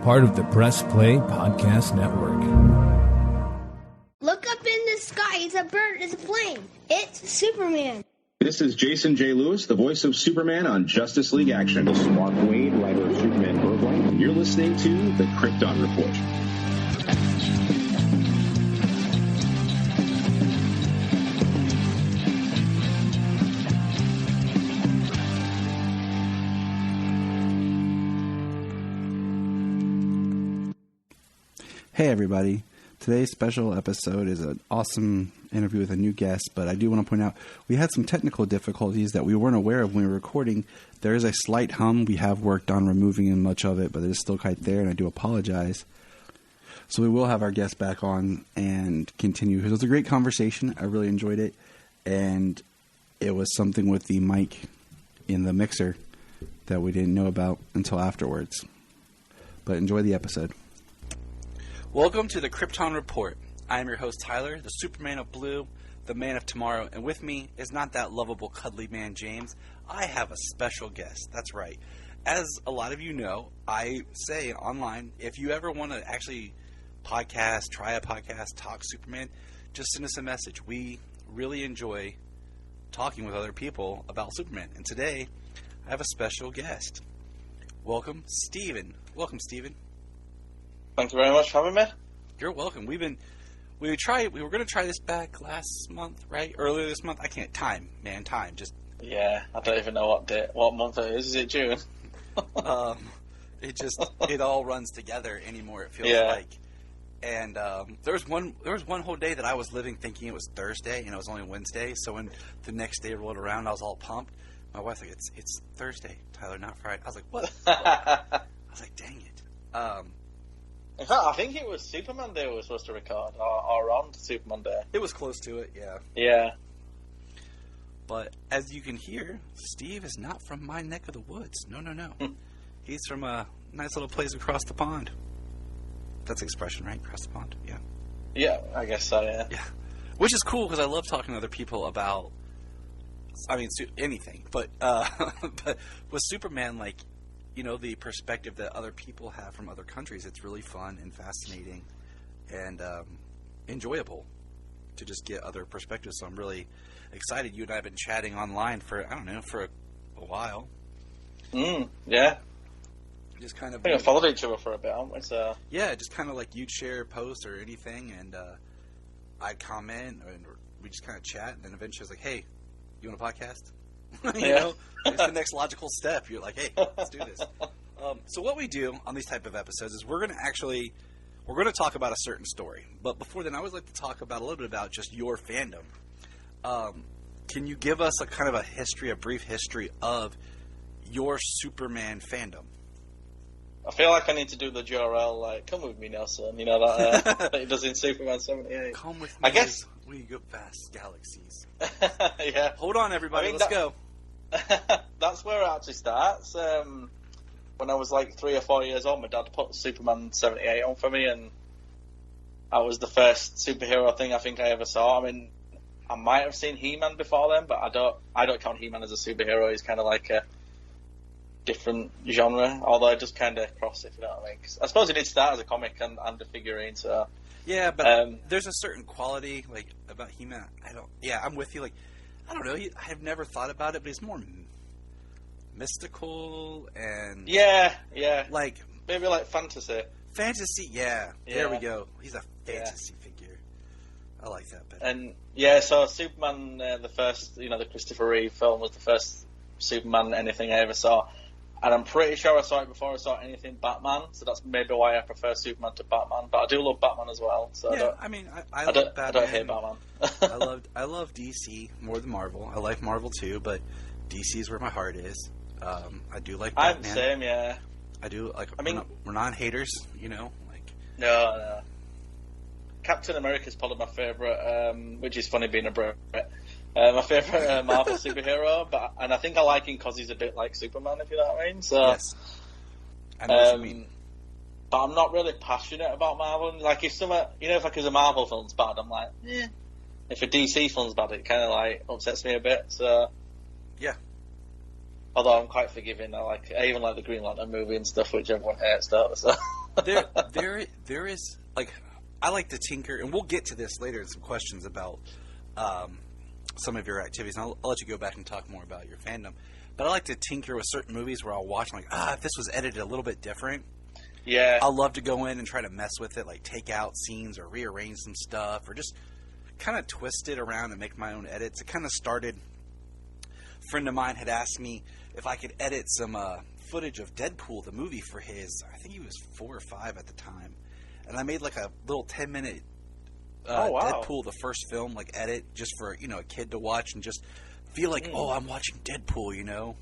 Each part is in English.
part of the Press Play Podcast Network. Look up in the sky. It's a bird. It's a plane. It's Superman. This is Jason J. Lewis, the voice of Superman on Justice League Action. This is Mark Wade, writer of Superman Birthright. You're listening to the Krypton Report. Hey everybody, today's special episode is an awesome interview with a new guest, but I do want to point out we had some technical difficulties that we weren't aware of when we were recording. There is a slight hum. We have worked on removing much of it, but it is still quite there, and I do apologize. So we will have our guest back on and continue. It was a great conversation. I really enjoyed it, and it was something with the mic in the mixer that we didn't know about until afterwards. But enjoy the episode. Welcome to the Krypton Report. I am your host, Tyler, the Superman of Blue, the Man of Tomorrow, and with me is not that lovable, cuddly man, James. I have a special guest. That's right. As a lot of you know, I say online, if you ever want to actually podcast, try a podcast, talk Superman, just send us a message. We really enjoy talking with other people about Superman. And today, I have a special guest. Welcome, Steven. Welcome, Steven. Thank you very much for having me. You're welcome. We were going to try this back last month, right? Earlier this month. I can't time. Yeah, I don't even know what month it is. Is it June? It all runs together anymore. It feels like. And there was one whole day that I was living thinking it was Thursday and it was only Wednesday. So when the next day rolled around, I was all pumped. My wife's like, "It's Thursday, Tyler, not Friday." I was like, "What?" I was like, "Dang it." In fact, I think it was Superman Day we were supposed to record, or on Superman Day. It was close to it, yeah. Yeah. But as you can hear, Steve is not from my neck of the woods. No. He's from a nice little place across the pond. That's the expression, right? Across the pond, yeah. Yeah, I guess so, yeah. Yeah. Which is cool, because I love talking to other people about, anything. But with Superman, like, you know, the perspective that other people have from other countries, it's really fun and fascinating and enjoyable to just get other perspectives. So I'm really excited. You and I have been chatting online for a while. Yeah. Just kind of. I think I followed each other for a bit, haven't we? So. Yeah, just kind of like you'd share a post or anything, and I'd comment, and we just kind of chat, and then eventually I was like, "Hey, you want a podcast?" you know, it's the next logical step. You're like, hey, let's do this. So what we do on these type of episodes is we're going to talk about a certain story. But before then, I always like to talk about a little bit about just your fandom. Can you give us a brief history of your Superman fandom? I feel like I need to do the Jor-El, like, come with me, Nelson. You know, that he does in Superman 78. Come with me. I guess we go past galaxies. Yeah. Hold on, everybody. Let's go. That's where it actually starts. When I was like 3 or 4 years old, my dad put Superman 78 on for me, and that was the first superhero thing I think I ever saw. I mean, I might have seen He-Man before then, but I don't count He-Man as a superhero. He's kind of like a different genre, although I just kind of cross it, if you know what I mean. 'Cause I suppose it did start as a comic and a figurine, so... Yeah, but there's a certain quality, like, about He-Man. I'm with you, like, I don't know, I've never thought about it, but it's more mystical and... Yeah. Like... Maybe like fantasy. Fantasy, yeah. There we go. He's a fantasy figure. I like that better. And, so Superman, the first, the Christopher Reeve film was the first Superman anything I ever saw. And I'm pretty sure I saw it before I saw anything Batman, so that's maybe why I prefer Superman to Batman. But I do love Batman as well. So I love Batman. I don't hate Batman. I love DC more than Marvel. I like Marvel too, but DC is where my heart is. I do like Batman. I'm the same, yeah. I do like. We're not haters, you know. Like no. Captain America's probably my favorite, which is funny being a Brit. My favourite Marvel superhero, and I think I like him because he's a bit like Superman, if you know what I mean. So, yes. I know what you mean. But I'm not really passionate about Marvel. Like, if a Marvel film's bad, I'm like, eh. If a DC film's bad, it kind of like upsets me a bit. So, yeah. Although I'm quite forgiving, I even like the Green Lantern movie and stuff, which everyone hates, don't they? So. there is, like, I like to tinker, and we'll get to this later in some questions about some of your activities, and I'll let you go back and talk more about your fandom. But I like to tinker with certain movies where I'll watch, like, if this was edited a little bit different. Yeah. I'll love to go in and try to mess with it, like take out scenes or rearrange some stuff or just kind of twist it around and make my own edits. It kind of started, a friend of mine had asked me if I could edit some footage of Deadpool, the movie, for his, I think he was 4 or 5 at the time. And I made like a little 10-minute Deadpool, the first film, like edit just for, a kid to watch and just feel like, I'm watching Deadpool,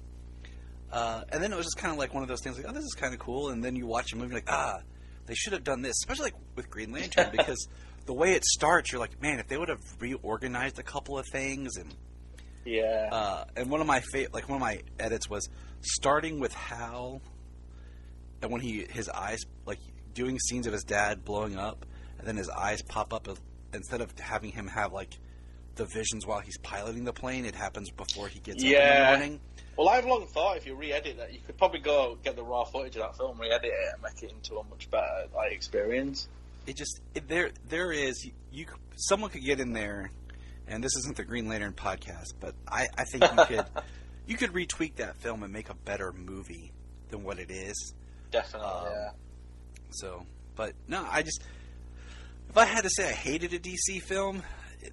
and then it was just kind of like one of those things, like, this is kind of cool. And then you watch a movie like, they should have done this, especially like with Green Lantern, because the way it starts, you're like, man, if they would have reorganized a couple of things. And and one of my edits was starting with Hal, and when his eyes, like doing scenes of his dad blowing up, and then his eyes pop up, instead of having him have like the visions while he's piloting the plane, it happens before he gets up in the morning. Well, I've long thought if you re-edit that, you could probably go get the raw footage of that film, re-edit it, and make it into a much better experience. There is someone could get in there, and this isn't the Green Lantern podcast, but I think you could retweak that film and make a better movie than what it is. Definitely, So, but no, if I had to say I hated a DC film,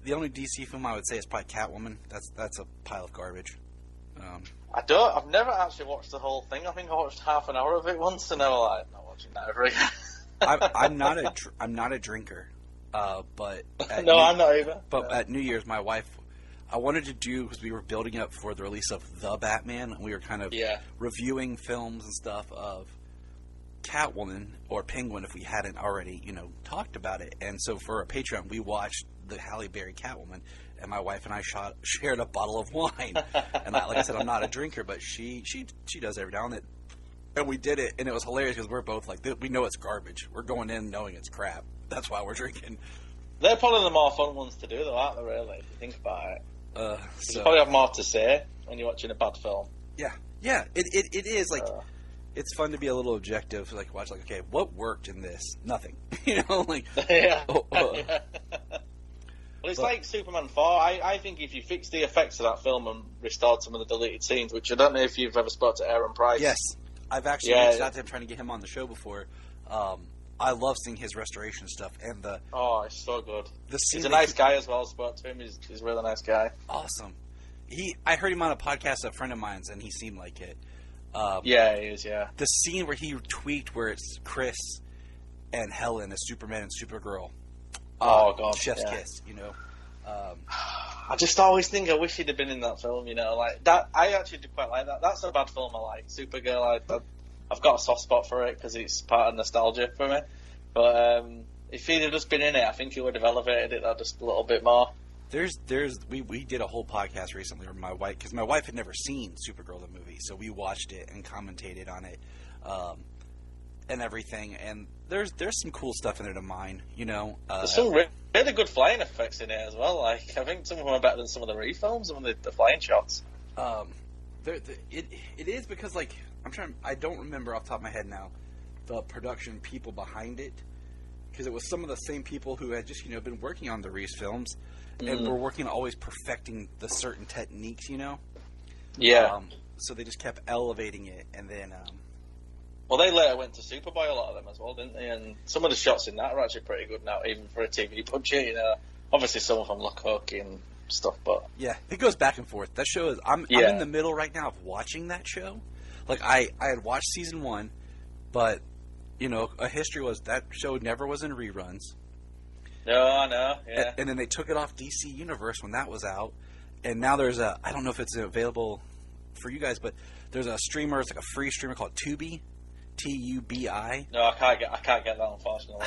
the only DC film I would say is probably Catwoman. That's a pile of garbage. I've never actually watched the whole thing. I think I watched half an hour of it once, and now I'm not watching that ever again. I'm not a drinker, but I'm not either. But at New Year's, my wife, I wanted to do, because we were building up for the release of The Batman, and we were kind of reviewing films and stuff of Catwoman or Penguin if we hadn't already, talked about it. And so for a Patreon, we watched the Halle Berry Catwoman, and my wife and I shared a bottle of wine. And like I said, I'm not a drinker, but she does every now and then. And we did it, and it was hilarious because we're both like, we know it's garbage. We're going in knowing it's crap. That's why we're drinking. They're probably the more fun ones to do, though, aren't they, really, if you think about it? You probably have more to say when you're watching a bad film. Yeah, it is, like, it's fun to be a little objective, like, watch, like, okay, what worked in this? Nothing. Like... Yeah. Well, it's like Superman 4. I think if you fix the effects of that film and restored some of the deleted scenes, which I don't know if you've ever spoke to Aaron Price. Yes. I've actually reached out to him trying to get him on the show before. I love seeing his restoration stuff. And it's so good. He's a nice guy as well. I spoke to him. He's a really nice guy. Awesome. I heard him on a podcast, a friend of mine's, and he seemed like it. He is, yeah. The scene where he tweaked where it's Chris and Helen as Superman and Supergirl. Oh, God. Chef's kiss, I just always think I wish he'd have been in that film, like that. I actually do quite like that. That's a bad film I like. Supergirl, I've got a soft spot for it because it's part of nostalgia for me. But if he'd have just been in it, I think he would have elevated it just a little bit more. We did a whole podcast recently with my wife, because my wife had never seen Supergirl the movie, so we watched it and commentated on it and everything. And there's some cool stuff in there to mine, There's some really good flying effects in it as well. Like, I think some of them are better than some of the refilms, some of the flying shots. It is because, like, I don't remember off the top of my head now the production people behind it, because it was some of the same people who had just been working on the Reese films and were working on always perfecting the certain techniques, so they just kept elevating it. And then well, they later went to Superboy, a lot of them as well, didn't they? And some of the shots in that are actually pretty good now, even for a TV budget. Obviously some of them look hokey and stuff, but yeah, it goes back and forth. That show is I'm in the middle right now of watching that show. Like, I had watched season 1, but a history was that show never was in reruns. No, yeah. And then they took it off DC Universe when that was out, and now there's I don't know if it's available for you guys, but there's a streamer. It's like a free streamer called Tubi, Tubi. No, I can't get that, unfortunately.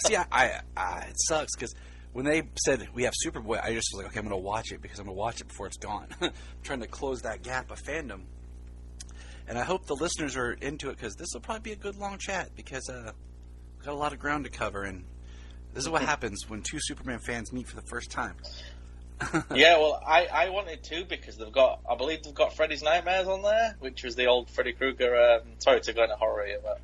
See, it sucks because when they said we have Superboy, I just was like, okay, I'm going to watch it because I'm going to watch it before it's gone. I'm trying to close that gap of fandom. And I hope the listeners are into it, because this will probably be a good long chat, because we've got a lot of ground to cover, and this is what happens when two Superman fans meet for the first time. Yeah, well, I wanted to, because I believe they've got Freddy's Nightmares on there, which was the old Freddy Krueger. Sorry to go into horror here, but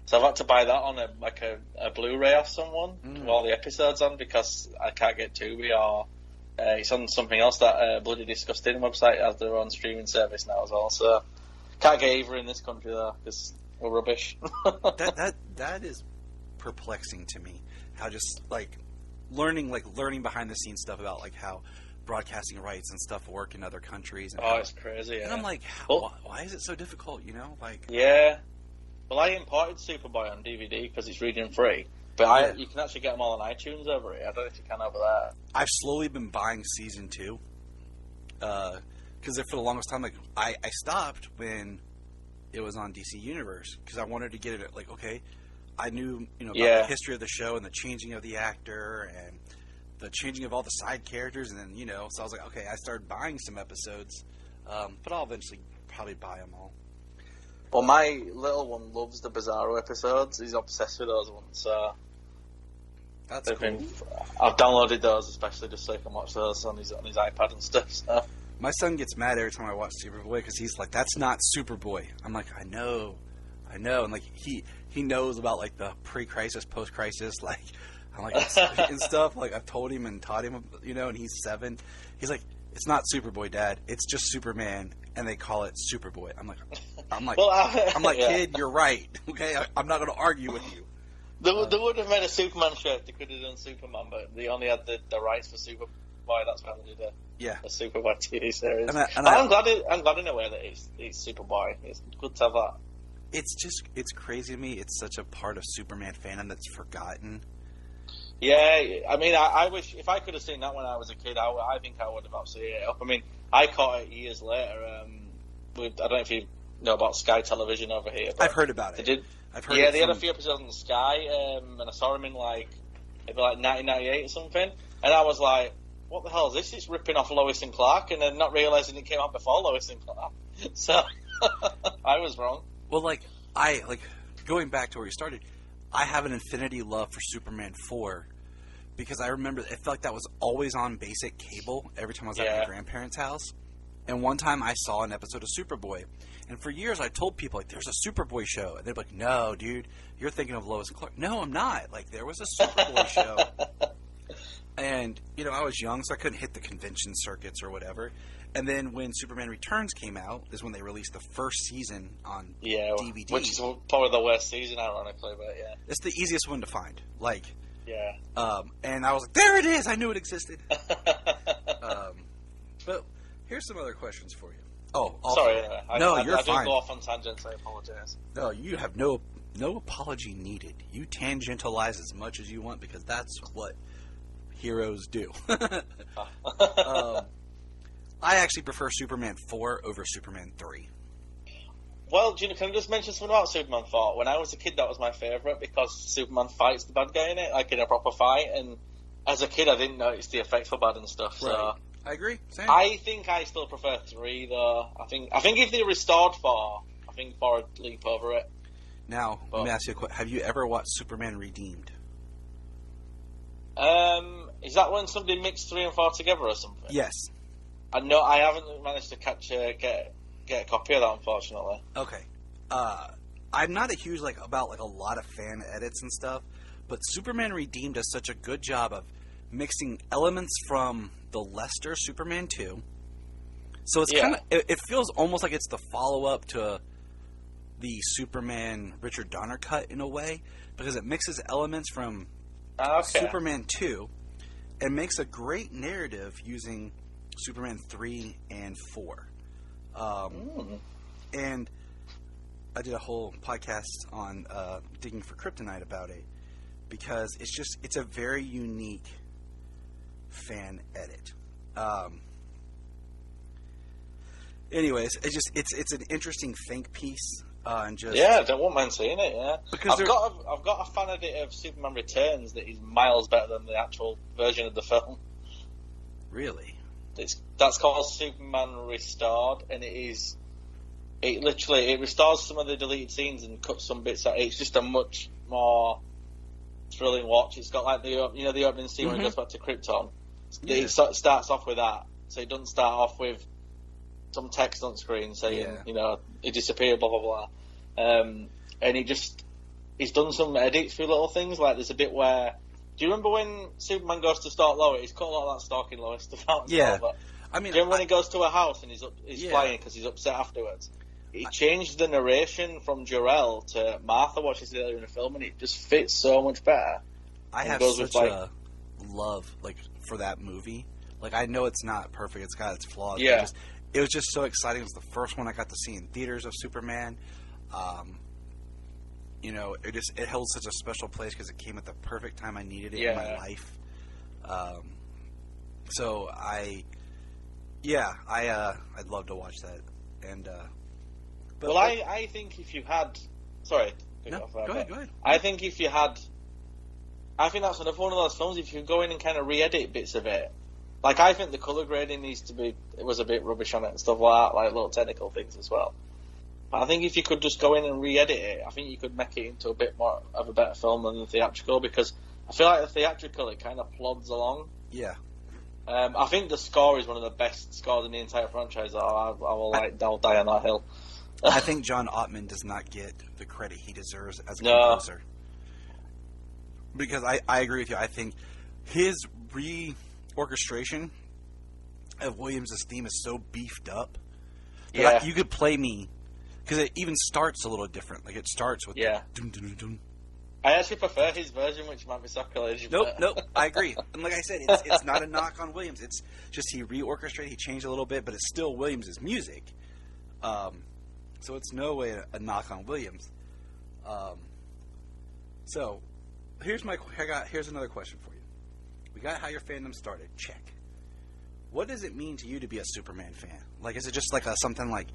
So I've had to buy that on a Blu-ray off someone with all the episodes on because I can't get Tubi or it's on something else that Bloody Disgusting website has their own streaming service now as well. So can't get either in this country though because we're rubbish. that is perplexing to me. How just learning behind the scenes stuff about how broadcasting rights and stuff work in other countries. And it's crazy. Yeah. And I'm like, why is it so difficult? Yeah. Well, I imported Superboy on DVD because it's region free, but you can actually get them all on iTunes over here. I don't know if you can over there. I've slowly been buying season 2 because for the longest time, I stopped when it was on DC Universe because I wanted to get it. Okay, I knew about the history of the show and the changing of the actor and the changing of all the side characters, and then so I was like, okay, I started buying some episodes, but I'll eventually probably buy them all. Well, my little one loves the Bizarro episodes. He's obsessed with those ones, so that's cool. I've downloaded those especially just so I can watch those on his iPad and stuff. So. My son gets mad every time I watch Superboy because he's like, "That's not Superboy." I'm like, "I know," and he knows about the pre-crisis, post-crisis, I'm like and stuff. I've told him and taught him, and he's 7. He's like, "It's not Superboy, Dad. It's just Superman, and they call it Superboy." I'm like, well, kid, you're right. Okay, I'm not going to argue with you. They would have made a Superman shirt. They could have done Superman, but they only had the rights for Superboy. That's why they did a Superboy TV series. I'm glad in a way that it's Superboy. It's good to have that. It's crazy to me. It's such a part of Superman fandom that's forgotten. Yeah, I mean, I wish if I could have seen that when I was a kid, I think I would have absolutely ate it up. I mean, I caught it years later. I don't know if you know about Sky Television over here. I've heard about it. They had a few episodes on Sky, and I saw them in maybe 1998 or something, and I was like, "What the hell is this? It's ripping off Lois and Clark," and then not realizing it came out before Lois and Clark. So I was wrong. Well, going back to where you started, I have an infinity love for Superman 4 because I remember it felt like that was always on basic cable every time I was at my grandparents' house. And one time I saw an episode of Superboy, and for years I told people there's a Superboy show, and they'd be like, "No, dude, you're thinking of Lois and Clark." No, I'm not. There was a Superboy show. And I was young, so I couldn't hit the convention circuits or whatever. And then when Superman Returns came out, is when they released the first season on DVD. Which is probably the worst season, ironically, but yeah. It's the easiest one to find. Yeah. And I was like, there it is! I knew it existed. But here's some other questions for you. Oh, also, sorry, anyway. You're fine. I do go off on tangents, I apologize. No, you have no apology needed. You tangentialize as much as you want because that's what heroes do. I actually prefer Superman 4 over Superman 3. Well, can I just mention something about Superman 4? When I was a kid, that was my favourite because Superman fights the bad guy in it, in a proper fight. And as a kid, I didn't notice the effects were bad and stuff. Right. So I agree. Same. I think I still prefer 3, though. I think if they restored 4, I think 4 would leap over it. Now, let me ask you a question. Have you ever watched Superman Redeemed? Is that when somebody mixed 3 and 4 together or something? Yes. No, I haven't managed to get a copy of that, unfortunately. Okay. I'm not a huge about a lot of fan edits and stuff, but Superman Redeemed does such a good job of mixing elements from the Lester Superman 2. So it's kind of it feels almost like it's the follow up to the Superman Richard Donner cut in a way because it mixes elements from Superman 2 and makes a great narrative using Superman 3 and 4. And I did a whole podcast on digging for Kryptonite about it because it's a very unique fan edit. Anyways, it's an interesting think piece. And just I don't mind seeing it. Yeah, because I've got a fan edit of Superman Returns that is miles better than the actual version of the film. Really? That's called Superman Restored, and it restores some of the deleted scenes and cuts some bits out. It's just a much more thrilling watch. It's got the opening scene when it goes back to Krypton. Yeah. It starts off with that, so it doesn't start off with some text on screen saying it disappeared, blah blah blah, and he's done some edits for little things. Like there's a bit where, do you remember when Superman goes to stalk Lois? He's cut a lot of that stalking Lois stuff out. Yeah. But I mean, do you remember when he goes to a house and he's Yeah. flying because he's upset afterwards? He changed the narration from Jor-El to Martha watches it earlier in the film, and it just fits so much better. I have goes such with, a love for that movie. Like, I know it's not perfect; it's got its flaws. Yeah. But it was just so exciting. It was the first one I got to see in theaters of Superman. It held such a special place because it came at the perfect time I needed it in my life. I'd love to watch that. And I think if you had, sorry, go ahead. I think if you had, I think that's another one of those films. If you go in and kind of re-edit bits of it, like I think the color grading was a bit rubbish on it and stuff like that, like little technical things as well. But I think if you could just go in and re-edit it, I think you could make it into a bit more of a better film than the theatrical, because I feel like the theatrical, it kind of plods along. Yeah. I think the score is one of the best scores in the entire franchise. I'll die on that hill. I think John Ottman does not get the credit he deserves as a composer. Because I agree with you. I think his re-orchestration of Williams' theme is so beefed up that you could play me, because it even starts a little different. Like, it starts with the dun, dun, dun, dun. I actually prefer his version, which might be sacrilege. Nope, I agree. And like I said, it's not a knock on Williams. It's just he reorchestrated, he changed a little bit, but it's still Williams' music. So it's no way a knock on Williams. So here's another question for you. We got how your fandom started. Check. What does it mean to you to be a Superman fan? Like, is it just like something like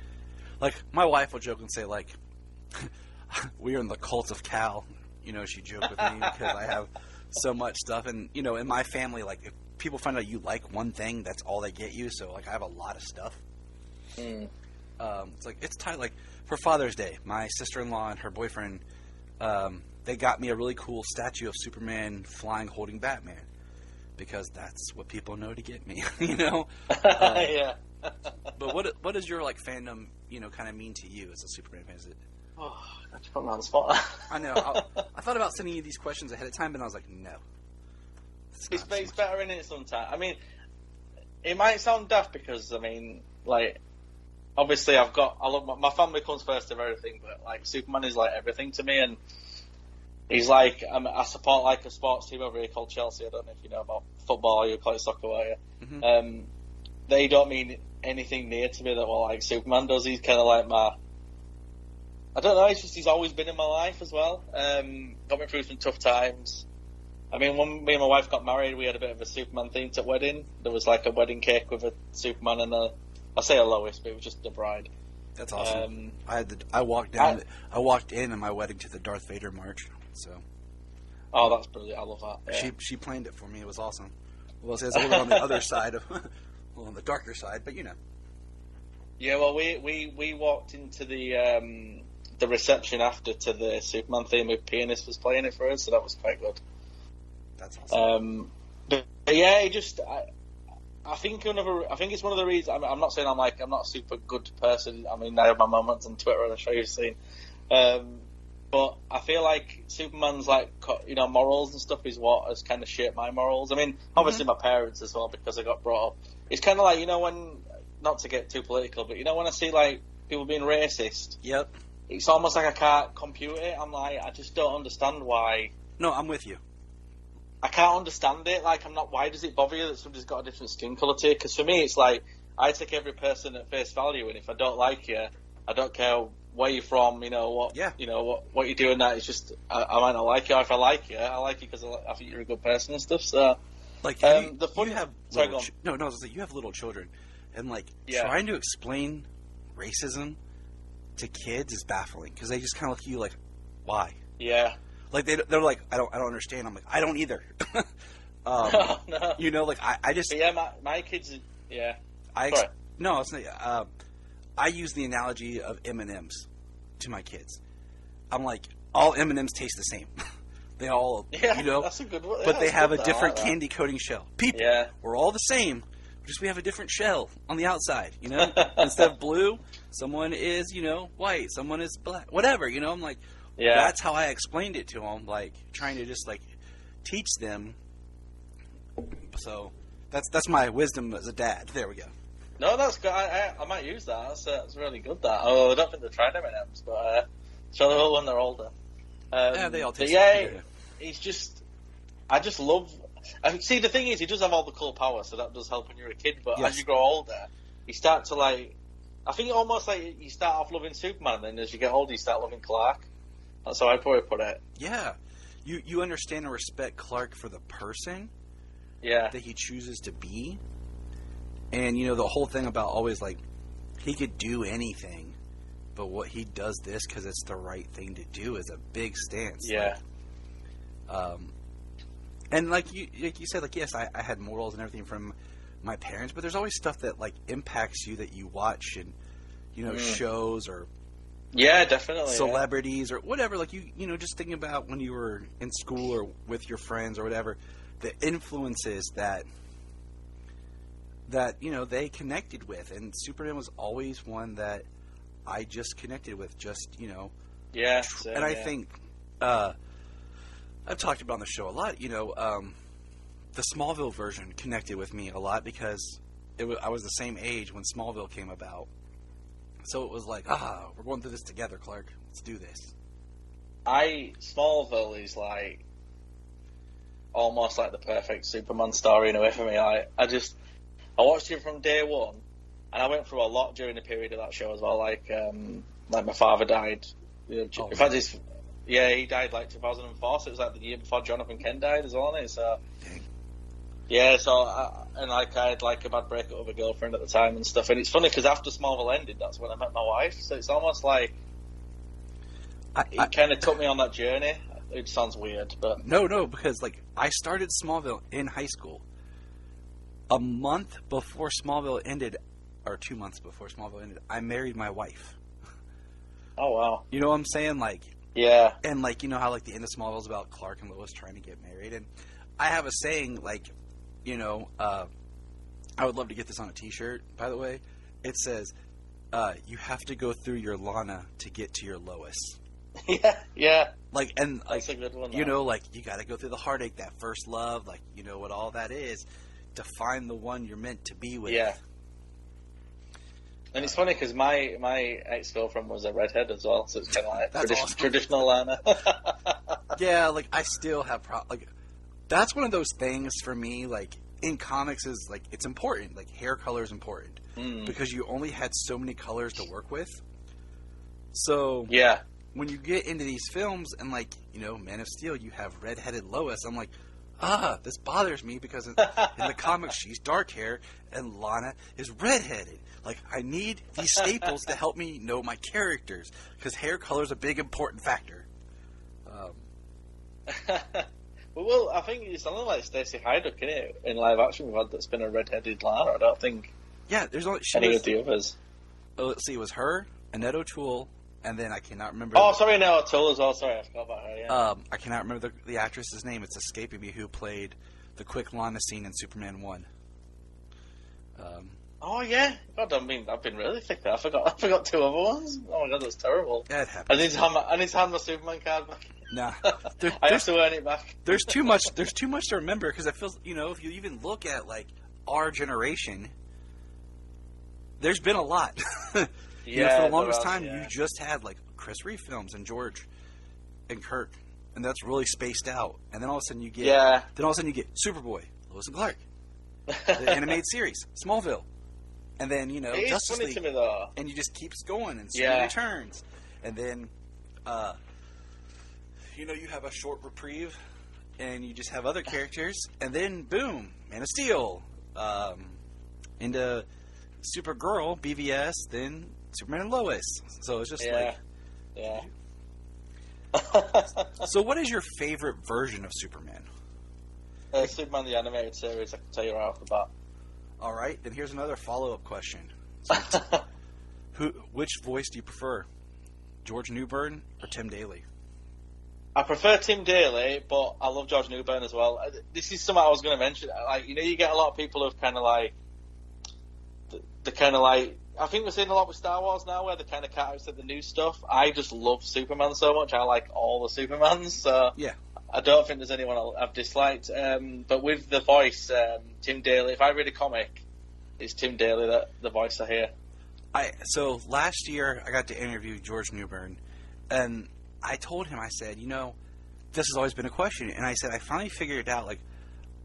my wife will joke and say, like, we are in the cult of Kal. She joked with me because I have so much stuff. And, in my family, like, if people find out you like one thing, that's all they get you. So, like, I have a lot of stuff. It's like, it's tight. Like, for Father's Day, my sister-in-law and her boyfriend, they got me a really cool statue of Superman flying, holding Batman. Because that's what people know to get me, Yeah. But what does your, like, fandom, kind of mean to you as a Superman fan? Is it... Oh, I just put me on the spot. I know. I thought about sending you these questions ahead of time, but I was like, no. It's better in it sometimes. I mean, it might sound daft because, like, obviously I love my family comes first of everything, but, like, Superman is, like, everything to me, and he's like, I support, like, a sports team over here called Chelsea. I don't know if you know about football or you play soccer, are you? Mm-hmm. They don't mean anything near to me that what, like, Superman does. He's kind of like I don't know, it's just he's always been in my life as well. Got me through some tough times. I mean, when me and my wife got married, we had a bit of a Superman themed at wedding. There was like a wedding cake with a Superman and I say a Lois, but it was just the bride. That's awesome. I walked in on my wedding to the Darth Vader march. So. Oh, that's brilliant! I love that. Yeah. She planned it for me. It was awesome. Well, it's a little on the other side on the darker side, but Yeah, well, we walked into the reception after to the Superman theme. With pianist was playing it for us, so that was quite good. That's awesome. But yeah, I think it's one of the reasons. I'm not saying I'm not a super good person. I mean, I have my moments on Twitter, and I'm sure you've seen. But I feel like Superman's morals and stuff is what has kind of shaped my morals. I mean, obviously my parents as well, because I got brought up. It's kind of like, when, not to get too political, but when I see like people being racist. Yep. It's almost like I can't compute it. I'm like, I just don't understand why. No, I'm with you. I can't understand it. Like, why does it bother you that somebody's got a different skin colour to you? Because for me, it's like, I take every person at face value, and if I don't like you, I don't care where you're from, what you're doing. That it's just, I might not like you. If I like you because I think you're a good person and stuff. So, like, the fun you have sorry, you have little children, and trying to explain racism to kids is baffling because they just kind of look at you like, why? Yeah. Like they're like, I don't understand. I'm like, I don't either. No. I just. But yeah, my kids. Yeah. No, it's not. I use the analogy of M&Ms to my kids. I'm like, all M&Ms taste the same. They all, that's a good one. But they have a different candy coating shell. People, we're all the same. Just we have a different shell on the outside. Instead of blue, someone is white, someone is black, whatever. I'm like, That's how I explained it to them, like trying to just like teach them. So that's my wisdom as a dad. There we go. No, that's good. I might use that. That's really good. That. Oh, I don't think they've tried M&Ms, but so they will when they're older. They all taste. He's just. I just love. See, the thing is, he does have all the cool power, so that does help when you're a kid. But as you grow older, you start to like. I think almost like you start off loving Superman, and then as you get older, you start loving Clark. That's how I'd probably put it. Yeah. You understand and respect Clark for the person that he chooses to be. And, the whole thing about always, like, he could do anything, but what he does this because it's the right thing to do is a big stance. Yeah. And like you said, like, yes, I had morals and everything from my parents, but there's always stuff that, like, impacts you that you watch and, shows or... Yeah, definitely. Celebrities or whatever, like just thinking about when you were in school or with your friends or whatever, the influences that they connected with, and Superman was always one that I just connected with. Yeah. And I think I've talked about on the show a lot. The Smallville version connected with me a lot because I was the same age when Smallville came about. So it was like, we're going through this together, Clark. Let's do this. Smallville is like almost like the perfect Superman story in a way for me. I watched it from day one, and I went through a lot during the period of that show as well. Like my father died. In fact, he died like 2004. So it was like the year before Jonathan Kent died as well. So. Dang. Yeah, so I had like a bad breakup with a girlfriend at the time and stuff, and it's funny because after Smallville ended, that's when I met my wife. So it's almost like it kind of took me on that journey. It sounds weird, but no, because like I started Smallville in high school. A month before Smallville ended, or 2 months before Smallville ended, I married my wife. Oh wow! You know what I'm saying? Like yeah, and like how like the end of Smallville is about Clark and Lois trying to get married, and I have a saying like. I would love to get this on a T-shirt, by the way. It says, you have to go through your Lana to get to your Lois. Yeah. Like, and like, that's a good one, like you got to go through the heartache, that first love, like, what all that is to find the one you're meant to be with. Yeah. And it's funny because my ex-girlfriend was a redhead as well, so it's kind of like traditional Lana. Yeah, like I still have that's one of those things for me, like, in comics is, like, it's important. Like, hair color is important. Because you only had so many colors to work with. So, yeah. When you get into these films and, like, Man of Steel, you have red-headed Lois, I'm like, this bothers me because in the comics she's dark hair and Lana is redheaded. Like, I need these staples to help me know my characters because hair color is a big, important factor. Well, I think it's something like Stacey Hyduck in live action we've had that's been a red-headed Lana. I don't think. Yeah, there's only any of the others. Oh, let's see, it was her, Annette O'Toole, and then I cannot remember. Oh, sorry, Annette O'Toole as well. Sorry, I forgot about her. Yeah. I cannot remember the actress's name. It's escaping me. Who played the quick Lana scene in Superman 1? Oh yeah, God, I've been really thick there. I forgot two other ones. Oh my God, that's terrible. That happens. I need to hand my Superman card back. Nah, I have to earn it back. There's too much. There's too much to remember because I feel if you even look at like our generation, there's been a lot. For the longest time, you just had like Chris Reeve films and George and Kirk, and that's really spaced out. And then all of a sudden you get Superboy, Lois and Clark, the animated series, Smallville. And then, Justice League, to me, though. And you just keeps going, and Superman Returns. And then, you have a short reprieve, and you just have other characters, and then, boom, Man of Steel, into Supergirl, BVS, then Superman and Lois. So it's just Yeah. So what is your favorite version of Superman? Superman the Animated Series, I can tell you right off the bat. All right, then here's another follow-up question. Which voice do you prefer, George Newbern or Tim Daly? I prefer Tim Daly, but I love George Newbern as well. This is something I was going to mention. Like, you get a lot of people who've kind of like, they kind of like I think we're seeing a lot with Star Wars now, where they kind of cut out the new stuff. I just love Superman so much. I like all the Supermans, so Yeah. I don't think there's anyone I've disliked. But with the voice, Tim Daly, if I read a comic, it's Tim Daly that the voice I hear. So last year, I got to interview George Newbern, and I told him, I said, this has always been a question, and I said, I finally figured it out. Like,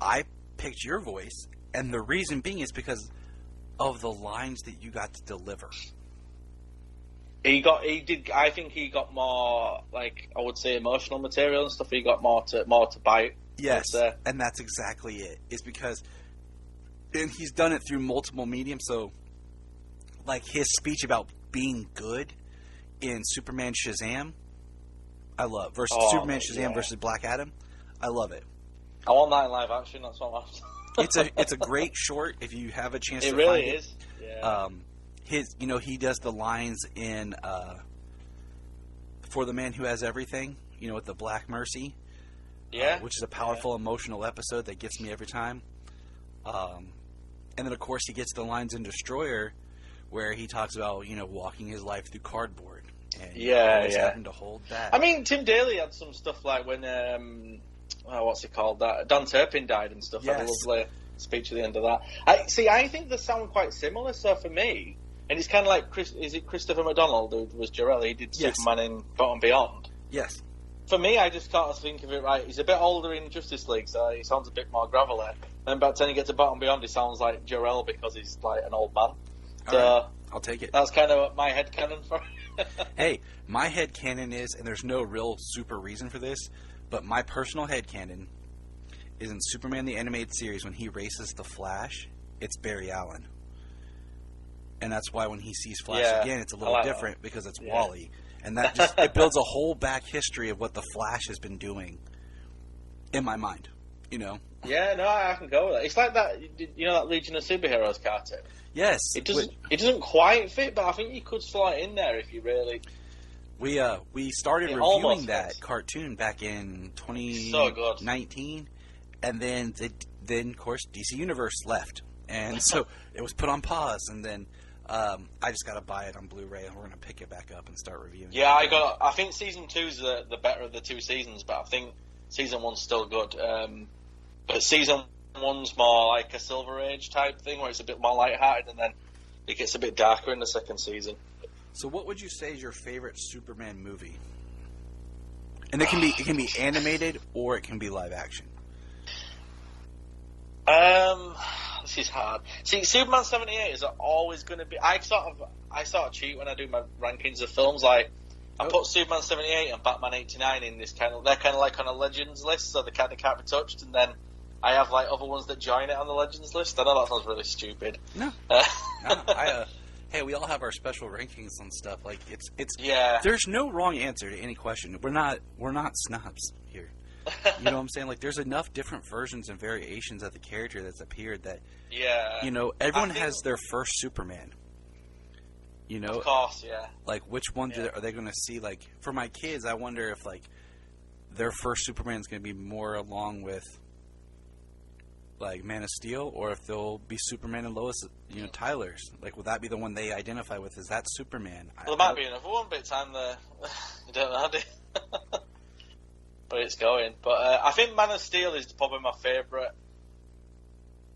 I picked your voice, and the reason being is because of the lines that you got to deliver. I think he got more, like, I would say emotional material and stuff. He got more to bite. Yes, and that's exactly it. It's because, and he's done it through multiple mediums. So, like his speech about being good in Superman Shazam, I love. Superman Shazam versus Black Adam, I love it. I want that in live action. That's what I'm after. It's a great short if you have a chance to really find it. Is. Yeah. He does the lines in For the Man Who Has Everything, with the Black Mercy. Yeah. Which is a powerful, emotional episode that gets me every time. And then, of course, he gets the lines in Destroyer where he talks about, walking his life through cardboard. And having to hold that. I mean, Tim Daly had some stuff like when, what's it called? That Dan Turpin died and stuff. Yes. Had a lovely speech at the end of that. I think they sound quite similar, so for me, and it's kind of like, is it Christopher McDonald who was Jor-El? He did Superman in Bottom Beyond. Yes. For me, I just can't think of it right. He's a bit older in Justice League, so he sounds a bit more gravelly. Then by the time you get to Bottom Beyond, he sounds like Jor-El because he's like an old man. So right. I'll take it. That's kind of my headcanon for it. Hey, my headcanon is, and there's no real super reason for this, but my personal headcanon is in Superman the Animated Series when he races the Flash, it's Barry Allen. And that's why when he sees Flash again, it's a little different because it's Wally. And that just it builds a whole back history of what the Flash has been doing in my mind, Yeah, no, I can go with that. It's like that, that Legion of Superheroes cartoon. Yes. It doesn't quite fit, but I think you could slot it in there if you really... We started reviewing that cartoon back in 2019, and then of course DC Universe left, and so it was put on pause, and then I just got to buy it on Blu-ray, and we're gonna pick it back up and start reviewing. Yeah, I think season 2's the better of the two seasons, but I think season 1's still good. But season 1's more like a Silver Age type thing, where it's a bit more lighthearted, and then it gets a bit darker in the second season. So, what would you say is your favorite Superman movie? And it can be animated or it can be live action. This is hard. See, Superman 78 is always going to be. I sort of cheat when I do my rankings of films. Like, I put Superman 78 and Batman 89 in this they're kind of like on a Legends list, so they kind of can't be touched. And then I have like other ones that join it on the Legends list. I know that sounds really stupid. No. Hey, we all have our special rankings on stuff. Like it's There's no wrong answer to any question. We're not snobs here. You know what I'm saying? Like there's enough different versions and variations of the character that's appeared that everyone has their first Superman. Of course, yeah. Like which one are they going to see? Like for my kids, I wonder if like their first Superman is going to be more along with like Man of Steel, or if they'll be Superman and Lois, Tyler's. Like, will that be the one they identify with? Is that Superman? Well, there might be another one, but it's time I don't know how to. But it's going. But I think Man of Steel is probably my favourite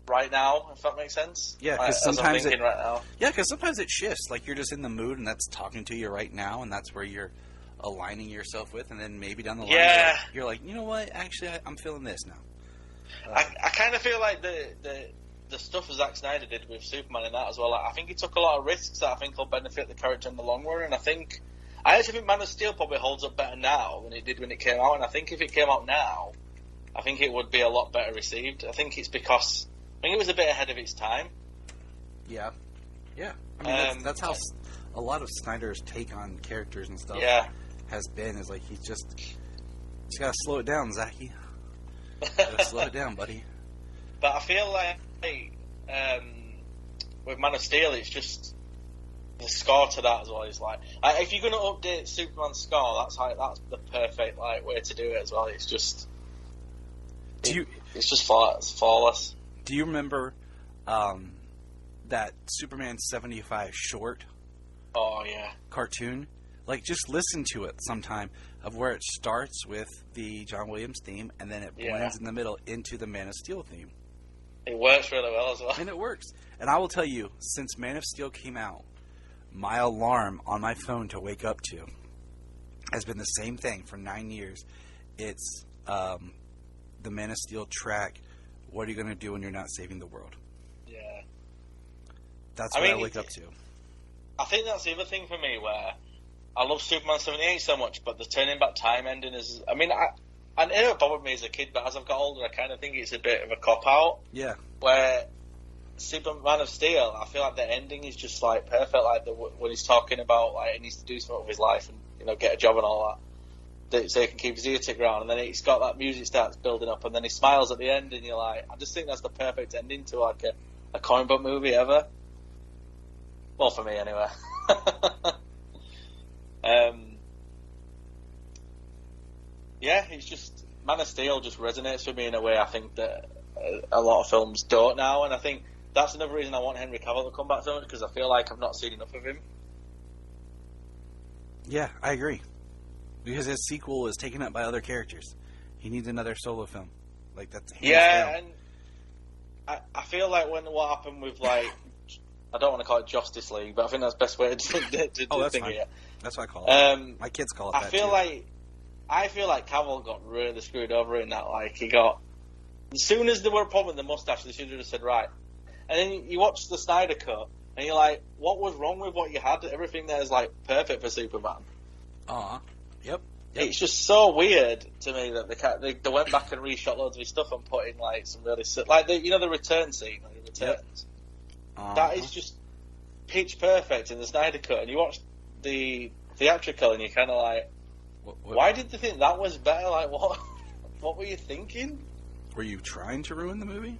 right now, if that makes sense. Yeah, because sometimes right now. Yeah, because sometimes it shifts. Like you're just in the mood, and that's talking to you right now, and that's where you're aligning yourself with, and then maybe down the line, you're like, you know what? Actually, I'm feeling this now. I kind of feel like the stuff Zack Snyder did with Superman and that as well. Like, I think he took a lot of risks that I think will benefit the character in the long run. And I actually think Man of Steel probably holds up better now than it did when it came out. And I think if it came out now, I think it would be a lot better received. I think it's because it was a bit ahead of its time. Yeah. I mean, that's how a lot of Snyder's take on characters and stuff has been. Is like he's got to slow it down, Zachy. Slow it down, buddy. But I feel like with Man of Steel, it's just the score to that as well. Is like if you're going to update Superman's score, that's the perfect way to do it as well. It's just it's just flawless. Do you remember that Superman 75 short Oh, yeah. cartoon, like, just listen to it sometime, of where it starts with the John Williams theme, and then it blends in the middle into the Man of Steel theme. It works really well as well. And it works. And I will tell you, since Man of Steel came out, my alarm on my phone to wake up to has been the same thing for 9 years. It's the Man of Steel track, What Are You Going to Do When You're Not Saving the World? Yeah. That's what I wake up to. I think that's the other thing for me, where I love Superman 78 so much, but the turning back time ending is... I mean, I know it bothered me as a kid, but as I've got older, I kind of think it's a bit of a cop-out. Yeah. Where Superman of Steel, I feel like the ending is just, like, perfect. Like, when he's talking about, like, he needs to do something with his life and, you know, get a job and all that, so he can keep his ear to the ground. And then it's got that music starts building up, and then he smiles at the end, and you're like... I just think that's the perfect ending to, like, a comic book movie ever. Well, for me, anyway. Yeah, it's just... Man of Steel just resonates with me in a way I think that a lot of films don't now, and I think that's another reason I want Henry Cavill to come back so much, because I feel like I've not seen enough of him. Yeah, I agree. Because his sequel is taken up by other characters. He needs another solo film. Like, that's hands down. And I feel like what happened with, like... I don't want to call it Justice League, but I think that's the best way to that's think fine. it. That's what I call it. My kids call it that, I feel like Cavill got really screwed over in that. Like, he got... As soon as there were a problem with the mustache, they should have just said, right. And then you watch the Snyder Cut, and you're like, what was wrong with what you had? Everything there is, like, perfect for Superman. Yep. It's just so weird to me that they went back and reshot loads of his stuff and put in, like, some really... Like, the return scene, like, the returns. That is just pitch perfect in the Snyder Cut. And you watch the theatrical, and you're kind of like... Why did they think that was better? Like, what were you thinking? Were you trying to ruin the movie?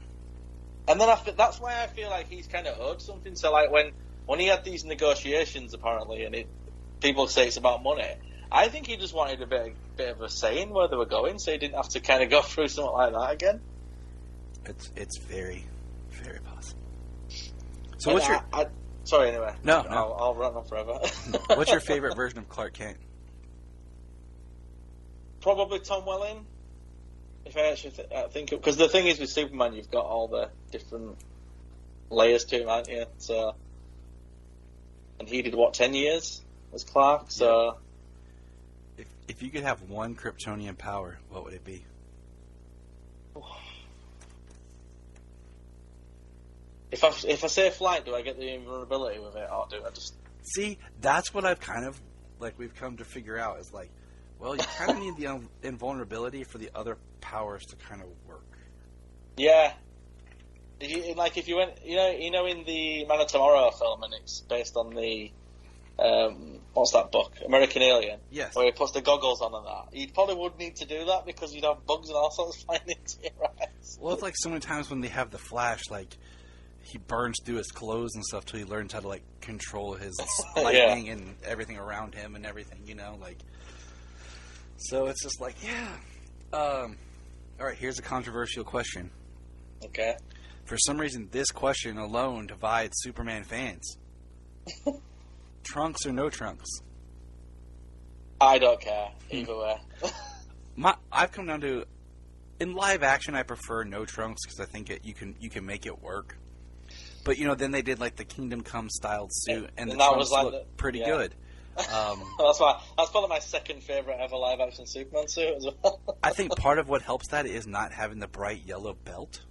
And then that's why I feel like he's kind of owed something. So, like, when he had these negotiations, apparently, and people say it's about money, I think he just wanted a bit of a say in where they were going, so he didn't have to kind of go through something like that again. It's very, very possible. So what's your... sorry, anyway. No. I'll run on forever. What's your favorite version of Clark Kent? Probably Tom Welling, if I actually think of... Because the thing is, with Superman, you've got all the different layers to him, aren't you? So... And he did, 10 years as Clark? So... If you could have one Kryptonian power, what would it be? If I say flight, do I get the invulnerability with it, or do I just... See, that's what I've kind of... Like, we've come to figure out, is like... Well, you kind of need the invulnerability for the other powers to kind of work. Yeah. Like, if you went... You know in the Man of Tomorrow film, and it's based on the... what's that book? American Alien. Yes. Where he puts the goggles on and that. You probably would need to do that, because you'd have bugs and all sorts flying into your eyes. Well, it's like so many times when they have the Flash, like... He burns through his clothes and stuff till he learns how to, like, control his lightning and everything around him and everything, like... So it's just like, yeah. All right, here's a controversial question. Okay. For some reason, this question alone divides Superman fans. Trunks or no trunks? I don't care. Either way. I've come down to... In live action, I prefer no trunks because I think you can make it work. But, then they did, like, the Kingdom Come styled suit, and the trunks looked pretty good. That's probably my second favourite ever live action Superman suit as well. I think part of what helps that is not having the bright yellow belt.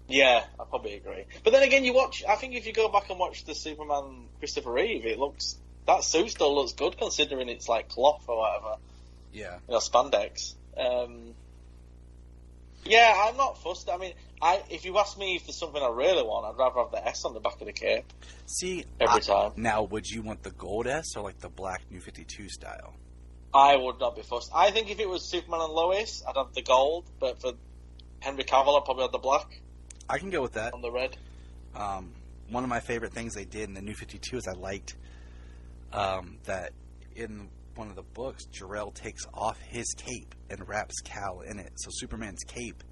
Yeah, I probably agree. But then again, I think if you go back and watch the Superman Christopher Reeve, that suit still looks good considering it's like cloth or whatever. Yeah. Spandex. Yeah, I'm not fussed. I mean, if you ask me if there's something I really want, I'd rather have the S on the back of the cape. See, every time. Now, would you want the gold S or like the black New 52 style? I would not be fussed. I think if it was Superman and Lois, I'd have the gold, but for Henry Cavill, I'd probably have the black. I can go with that. On the red. One of my favorite things they did in the New 52 is I liked that in one of the books, Jor-El takes off his cape and wraps Kal in it. So Superman's cape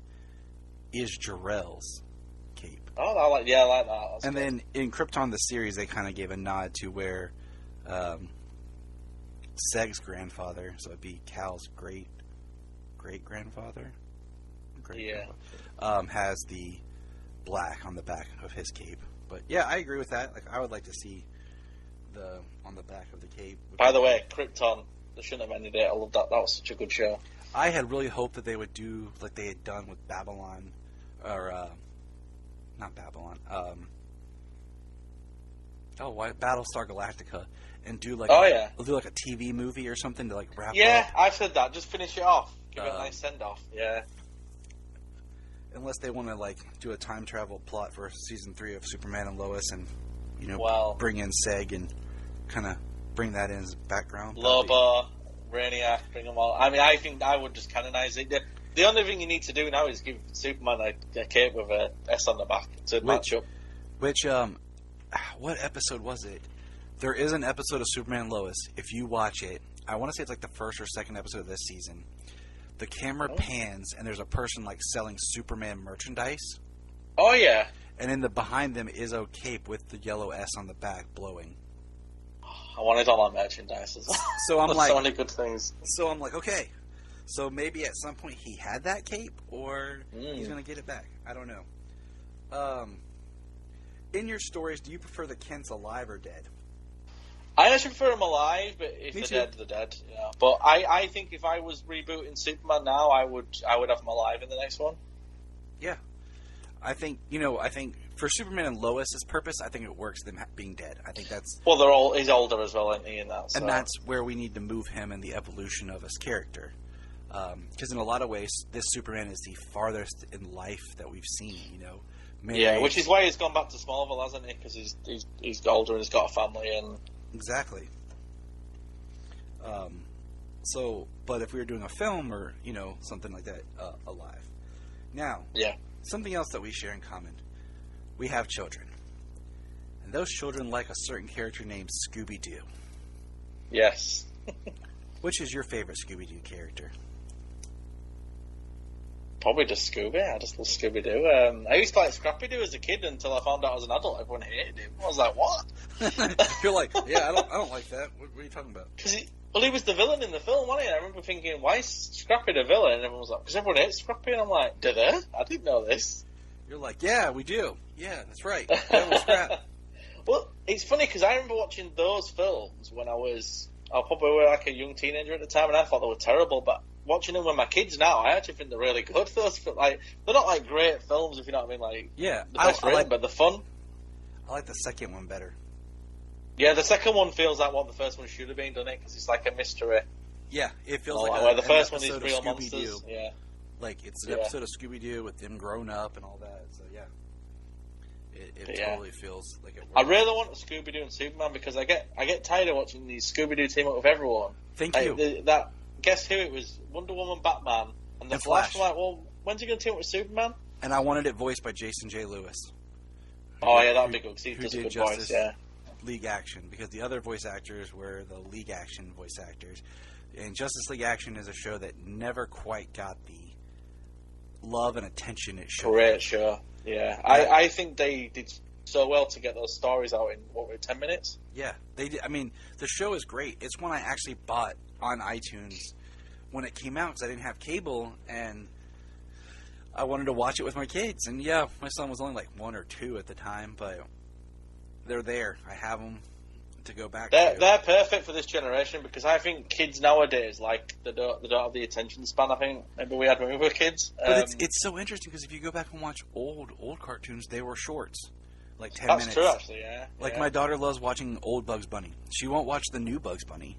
is Jor-El's. cape. Oh, I like that. That's and good. then in Krypton, the series, they kind of gave a nod to where Seg's grandfather, so it'd be Kal's great-grandfather, has the black on the back of his cape. But yeah, I agree with that. Like, I would like to see on the back of the cape. By the way, Krypton, they shouldn't have ended it. I love that. That was such a good show. I had really hoped that they would do like they had done with Babylon, or not Babylon. Battlestar Galactica, and do like a TV movie or something to like wrap up. Yeah, I've said that. Just finish it off. Give it a nice send off. Yeah. Unless they want to like do a time travel plot for season 3 of Superman and Lois, and bring in Seg and kind of bring that in as background. Lobo, Brainiac, bring them all. I mean, I think I would just canonize it. The only thing you need to do now is give Superman a cape with a S on the back to match up. What episode was it? There is an episode of Superman and Lois. If you watch it, I want to say it's like the first or second episode of this season. The camera pans, and there's a person like selling Superman merchandise. Oh yeah. And behind them is a cape with the yellow S on the back, blowing. I wanted all that merchandise. So I'm like, so many good things. So I'm like, okay. So maybe at some point he had that cape, or he's gonna get it back. I don't know. In your stories, do you prefer the Kents alive or dead? I actually prefer them alive, but if they're dead, they're dead. Yeah. But I think if I was rebooting Superman now, I would have them alive in the next one. Yeah. I think for Superman and Lois's purpose, I think it works them being dead. I think that's... Well, he's older as well, isn't he, in that? So. And that's where we need to move him in the evolution of his character. Because in a lot of ways, this Superman is the farthest in life that we've seen, Yeah, which is why he's gone back to Smallville, hasn't he? Because he's older and he's got a family and... Exactly. But if we were doing a film or, something like that, alive. Now, something else that we share in common. We have children. And those children like a certain character named Scooby-Doo. Yes. Which is your favorite Scooby-Doo character? Probably just Scooby. I just love Scooby-Doo. I used to like Scrappy-Doo as a kid until I found out as an adult everyone hated him. I was like, what? You're like, yeah, I don't like that. What are you talking about? Because he was the villain in the film, wasn't he? I remember thinking, why is Scrappy the villain? And everyone was like, because everyone hates Scrappy. And I'm like, did they? I didn't know this. You're like, yeah, we do. Yeah, that's right. Scrap. Well, it's funny because I remember watching those films when I probably were like a young teenager at the time, and I thought they were terrible, but watching them with my kids now, I actually think they're really good. Those like they're not like great films, if you know what I mean. Like the best written, but they're fun. I like the second one better. Yeah, the second one feels like what the first one should have been, doesn't it? Because it's like a mystery. Yeah, it feels like where the first one is real monsters. Yeah, like it's an episode of Scooby-Doo with them grown up and all that. So yeah, it totally feels like it works. I really want Scooby-Doo and Superman because I get tired of watching these Scooby-Doo team up with everyone. Thank you. Guess who? It was Wonder Woman, Batman, and the Flash. I'm like, well, when's he going to team up with Superman? And I wanted it voiced by Jason J. Lewis. Oh yeah, that'd be good because he does a good voice. Yeah. League Action, because the other voice actors were the League Action voice actors, and Justice League Action is a show that never quite got the love and attention it should. Great show. Yeah, I think they did so well to get those stories out in 10 minutes. Yeah, they did. I mean, the show is great. It's one I actually bought on iTunes when it came out because I didn't have cable and I wanted to watch it with my kids. And yeah, my son was only like 1 or 2 at the time, but they're there. I have them to go back to. They're perfect for this generation because I think kids nowadays, like, they don't have the attention span I think maybe we had when we were kids. But it's so interesting because if you go back and watch old cartoons, they were shorts. Like 10 minutes. That's true, actually, yeah. Like, my daughter loves watching old Bugs Bunny. She won't watch the new Bugs Bunny,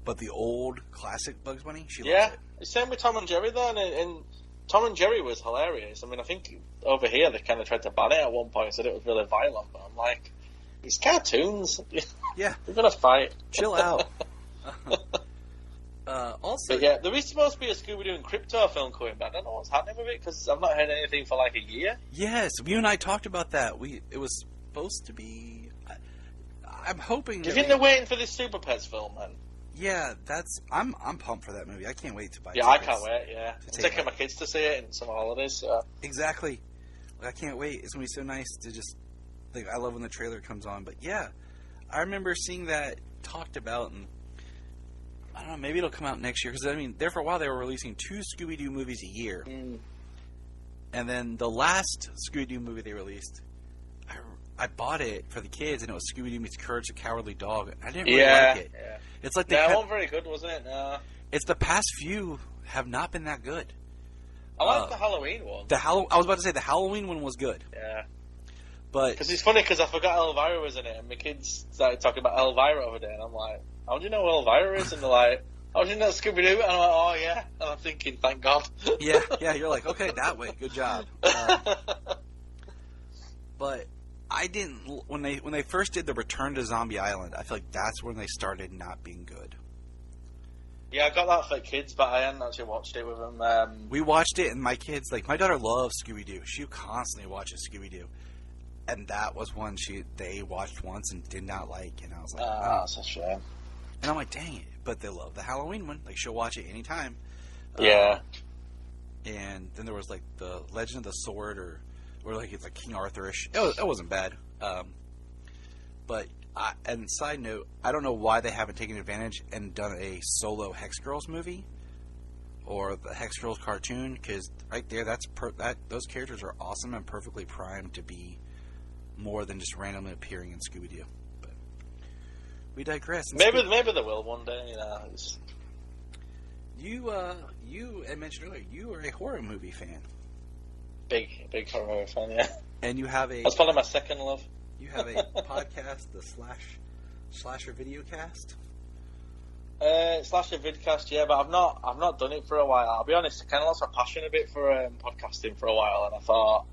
but the old classic Bugs Bunny, she loves it. Same with Tom and Jerry, though, and Tom and Jerry was hilarious. I mean, I think over here they kind of tried to ban it at one point, said it was really violent, but I'm like, it's cartoons. Yeah. We're going to fight. Chill out. Also... But yeah, there is supposed to be a Scooby-Doo and Krypto film coming back. I don't know what's happening with it, because I've not heard anything for like a year. Yes, you and I talked about that. It was supposed to be... I'm hoping... Do you think they're waiting for this Super Pets film, then? Yeah, I'm pumped for that movie. I can't wait to buy tickets. I can't wait, yeah. I'm taking my kids to see it in some holidays. So. Exactly. I can't wait. It's going to be so nice to just, like, I love when the trailer comes on. But yeah, I remember seeing that talked about, and I don't know, maybe it'll come out next year. Because, I mean, there for a while they were releasing 2 Scooby-Doo movies a year. And then the last Scooby-Doo movie they released, I bought it for the kids, and it was Scooby-Doo meets Courage the Cowardly Dog. I didn't really like it. Yeah. It's like it wasn't very good, wasn't it? No. It's the past few have not been that good. I like the Halloween one. I was about to say the Halloween one was good. Yeah. But because it's funny because I forgot Elvira was in it, and my kids started talking about Elvira over there, and I'm like, how do you know who Elvira is? And they're like, how do you know Scooby-Doo? And I'm like, oh yeah. And I'm thinking, thank God. yeah, you're like, okay, that way, good job. But I didn't when they first did the Return to Zombie Island. I feel like that's when they started not being good. Yeah, I got that for kids, but I hadn't actually watched it with them. We watched it, and my kids, like, my daughter loves Scooby-Doo. She constantly watches Scooby-Doo. And that was one they watched once and did not like, and I was like, oh, that's a shame. And I'm like, dang it. But they love the Halloween one. Like, she'll watch it anytime. Yeah. And then there was, like, the Legend of the Sword, or like, it's like King Arthur-ish. It wasn't bad. But, and side note, I don't know why they haven't taken advantage and done a solo Hex Girls movie or the Hex Girls cartoon, because right there, those characters are awesome and perfectly primed to be more than just randomly appearing in Scooby-Doo. But we digress. Maybe they will one day. You had mentioned earlier, you are a horror movie fan. Big horror movie fan, yeah. And you have that's probably my second love. You have a podcast, the Slasher Videocast. Slasher Vidcast, yeah, but I've not done it for a while. I'll be honest, I kind of lost my passion a bit for podcasting for a while, and I thought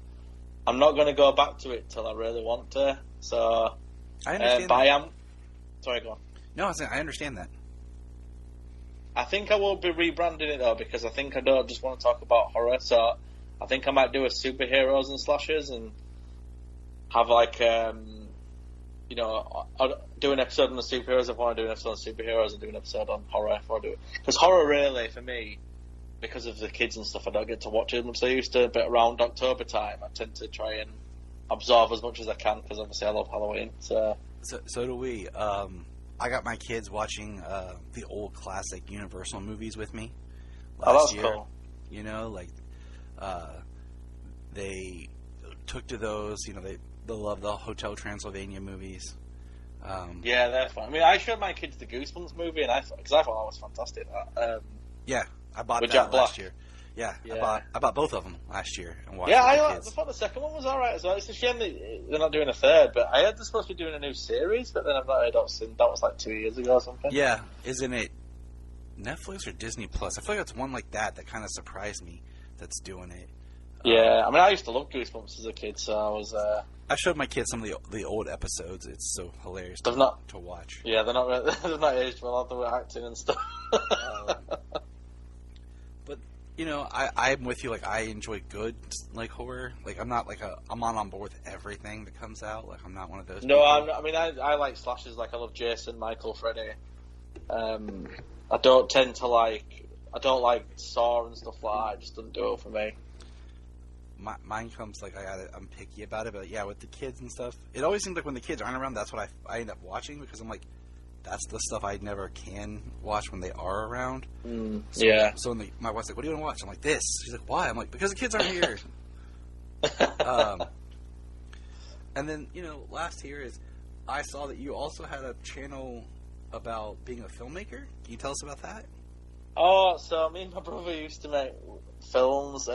I'm not going to go back to it till I really want to. So I understand. But sorry, go on. No, I understand that. I think I will be rebranding it though, because I think I don't just want to talk about horror. So I think I might do a superheroes and slashers and have like do an episode on the superheroes if I want to do an episode on superheroes, and do an episode on horror if I want to do it. Because horror really, for me, because of the kids and stuff, I don't get to watch it so I used to. But around October time, I tend to try and absorb as much as I can, because obviously I love Halloween. So do we. I got my kids watching the old classic Universal movies with me last year. Cool. You know, like they took to those. You know, they love the Hotel Transylvania movies. Yeah, they're fun. I mean, I showed my kids the Goosebumps movie, and because I thought that was fantastic. Yeah, I bought with that Jack last Black. year. Yeah, I bought both of them last year and watched. Yeah, I thought the second one was alright as well. It's a shame they're not doing a third, but I heard they're supposed to be doing a new series, but then I've not heard of it. That was like 2 years ago or something. Yeah, isn't it Netflix or Disney Plus? I feel like it's one like that kind of surprised me that's doing it. Yeah, I mean, I used to love Goosebumps as a kid, so I was. I showed my kids some of the old episodes. It's so hilarious to watch. Yeah, they're not aged well. They were acting and stuff. But you know, I'm with you. Like, I enjoy good like horror. Like, I'm not like I'm on board with everything that comes out. Like, I'm not one of those. No, people. I mean, I like slashers. Like, I love Jason, Michael, Freddy. I don't tend to like. I don't like Saw and stuff like that. It just doesn't do it for me. Mine comes like I'm picky about it, but yeah, with the kids and stuff, it always seems like when the kids aren't around, that's what I end up watching, because I'm like, that's the stuff I never can watch when they are around. Yeah. So when my wife's like, "What do you want to watch?" I'm like, "This." She's like, "Why?" I'm like, "Because the kids aren't here." And then last year is I saw that you also had a channel about being a filmmaker. Can you tell us about that? Oh, so me and my brother used to make films.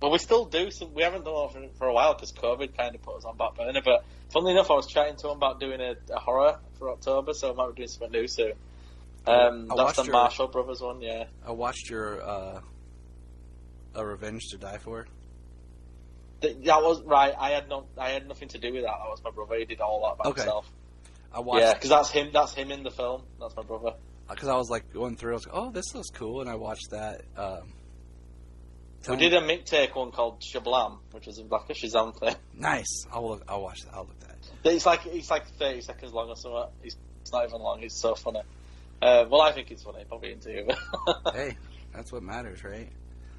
Well, we still do some. We haven't done it for a while because COVID kind of put us on back burner. But funnily enough, I was chatting to him about doing a horror for October, so I might be doing something new soon. That's the Marshall Brothers one, yeah. I watched your A Revenge to Die For. That was right. I had nothing to do with that. That was my brother. He did all that by himself. I watched. Yeah, because that's him. That's him in the film. That's my brother. Because I was like going through. I was like, "Oh, this looks cool," and I watched that. We did a mixtape one called Shablam, which was like a Shazam thing. Nice. I'll watch that. I'll look at that. It's like 30 seconds long or something. It's not even long. It's so funny. Well, I think it's funny. Probably into you. Hey, that's what matters, right?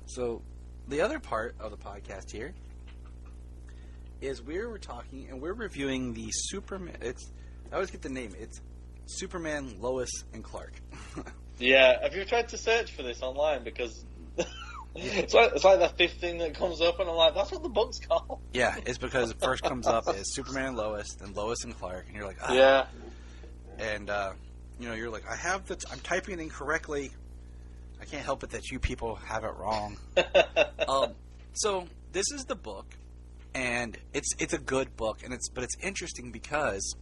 So, the other part of the podcast here is we were talking and we're reviewing the Superman. I always get the name. It's Superman, Lois, and Clark. Yeah, have you tried to search for this online? Because it's like the fifth thing that comes up, and I'm like, that's what the book's called. Yeah, it's because it first comes up as Superman and Lois, then Lois and Clark, and you're like, ah. Yeah. And, you're like, I'm typing it incorrectly. I can't help it that you people have it wrong. So this is the book, and it's a good book, but it's interesting because